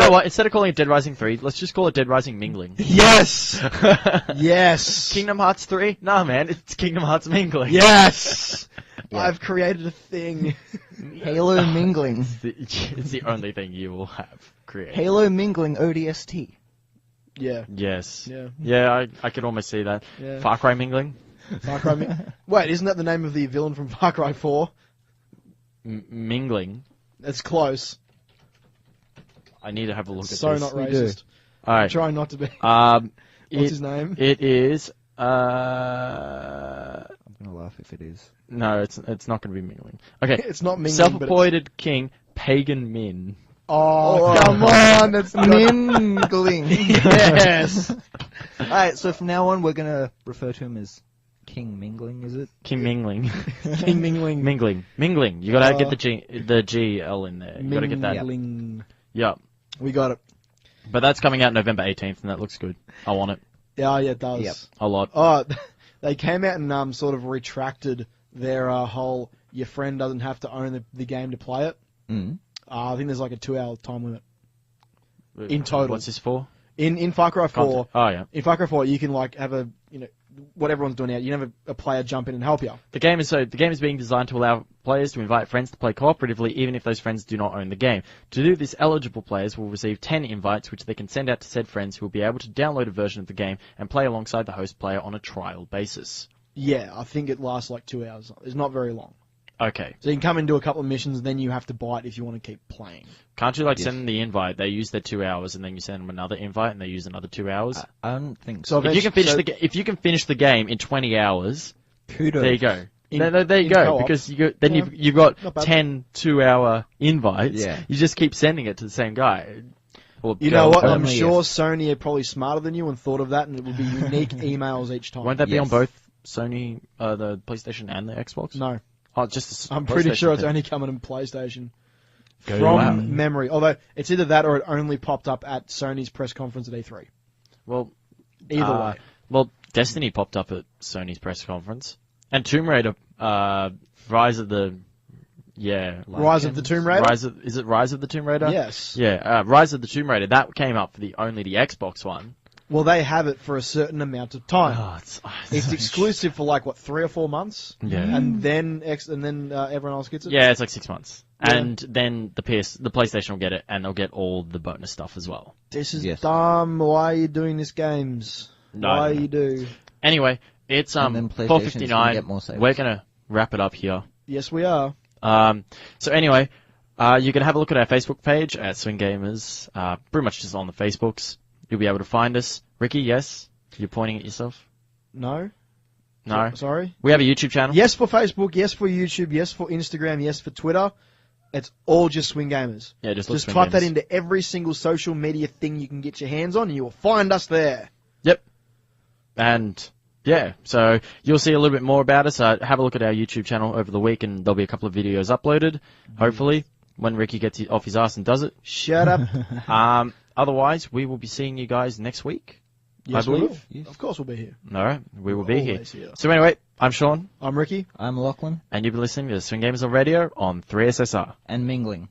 what? Instead of calling it Dead Rising 3, let's just call it Dead Rising Mingling. Yes! Yes! Kingdom Hearts 3? Nah, man, it's Kingdom Hearts Mingling. Yes! Yeah. I've created a thing. Halo Mingling. It's the only thing you will have created. Halo Mingling ODST. Yeah. Yes. Yeah. Yeah, I could almost see that. Yeah. Far Cry Mingling? Far Cry Wait, isn't that the name of the villain from Far Cry 4? Mingling. It's close. I need to have a look at So this. not We racist. All I'm right. trying not to be. What's What's his name? It is. I'm gonna laugh if it is. No, it's not going to be Mingling. Okay. It's not Mingling, Self-appointed king, Pagan Min. Oh, come on! That's Mingling. Yes! Alright, so from now on we're gonna refer to him as King Mingling, is it? King Mingling. King Mingling. Mingling. You gotta get the GL in there. You gotta get that. Mingling. Yeah. We got it. But that's coming out November 18th, and that looks good. I want it Yeah, it does. Yep. a lot. Oh, they came out and sort of retracted their whole your friend doesn't have to own the game to play it. Mm. I think there's like a 2-hour time limit. In total. What's this for? In Far Cry 4, Content. Oh, yeah. in Far Cry 4, you can like have a, what everyone's doing now, you can have a player jump in and help you. The game is being designed to allow players to invite friends to play cooperatively, even if those friends do not own the game. To do this, eligible players will receive 10 invites, which they can send out to said friends who will be able to download a version of the game and play alongside the host player on a trial basis. Yeah, I think it lasts like 2 hours. It's not very long. Okay. So you can come and do a couple of missions, and then you have to buy it if you want to keep playing. Can't you Yes. send them the invite? They use their 2 hours, and then you send them another invite, and they use another 2 hours. I don't think So so. If you can finish the game in 20 hours, Kudos. there you go. In- there you in go. co-op. Because Yeah, you've got not bad. 10 2-hour invites. Yeah. You just keep sending it to the same guy. Or You girl, know what? or- I'm Only sure if- Sony are probably smarter than you and thought of that, and it would be unique emails each time. Won't that be on Yes. both Sony, the PlayStation, and the Xbox? No. Oh, just the I'm pretty PlayStation sure it's thing. only coming in PlayStation. Go From wow. memory. Although, it's either that or it only popped up at Sony's press conference at E3. Well, Either way. Well, Destiny popped up at Sony's press conference, and Tomb Raider, Rise of the, Rise of the Tomb Raider? Is it Rise of the Tomb Raider? Yes. Yeah, Rise of the Tomb Raider. That came up for only the Xbox one. Well, they have it for a certain amount of time. Oh, It's exclusive for like, 3 or 4 months? Yeah. And then everyone else gets it? Yeah, it's like 6 months. Yeah. And then the PlayStation will get it, and they'll get all the bonus stuff as well. This is Yes. dumb. Why are you doing this, games? No, Why no, no. you do? Anyway, it's And then PlayStation's 4:59. gonna get more sales. We're gonna wrap it up here. Yes, we are. So anyway, you can have a look at our Facebook page at SwinGamers. Pretty much just on the Facebooks. You'll be able to find us. Ricki, yes? You're pointing at yourself? No? No? Sorry? We have a YouTube channel. Yes for Facebook, yes for YouTube, yes for Instagram, yes for Twitter. It's all just SwinGamers. Yeah, just look Just type that SwinGamers. into every single social media thing you can get your hands on, and you will find us there. Yep. And yeah, so you'll see a little bit more about us. Have a look at our YouTube channel over the week, and there'll be a couple of videos uploaded, hopefully, when Ricki gets off his ass and does it. Shut up. Otherwise, we will be seeing you guys next week. Yes, I we believe. will. Of course we'll be here. All right, we will We're be here. always here. So anyway, I'm Sean, I'm Ricki. I'm Lachlan and you've been listening to Swing Gamers on Radio on 3SSR. and Mingling.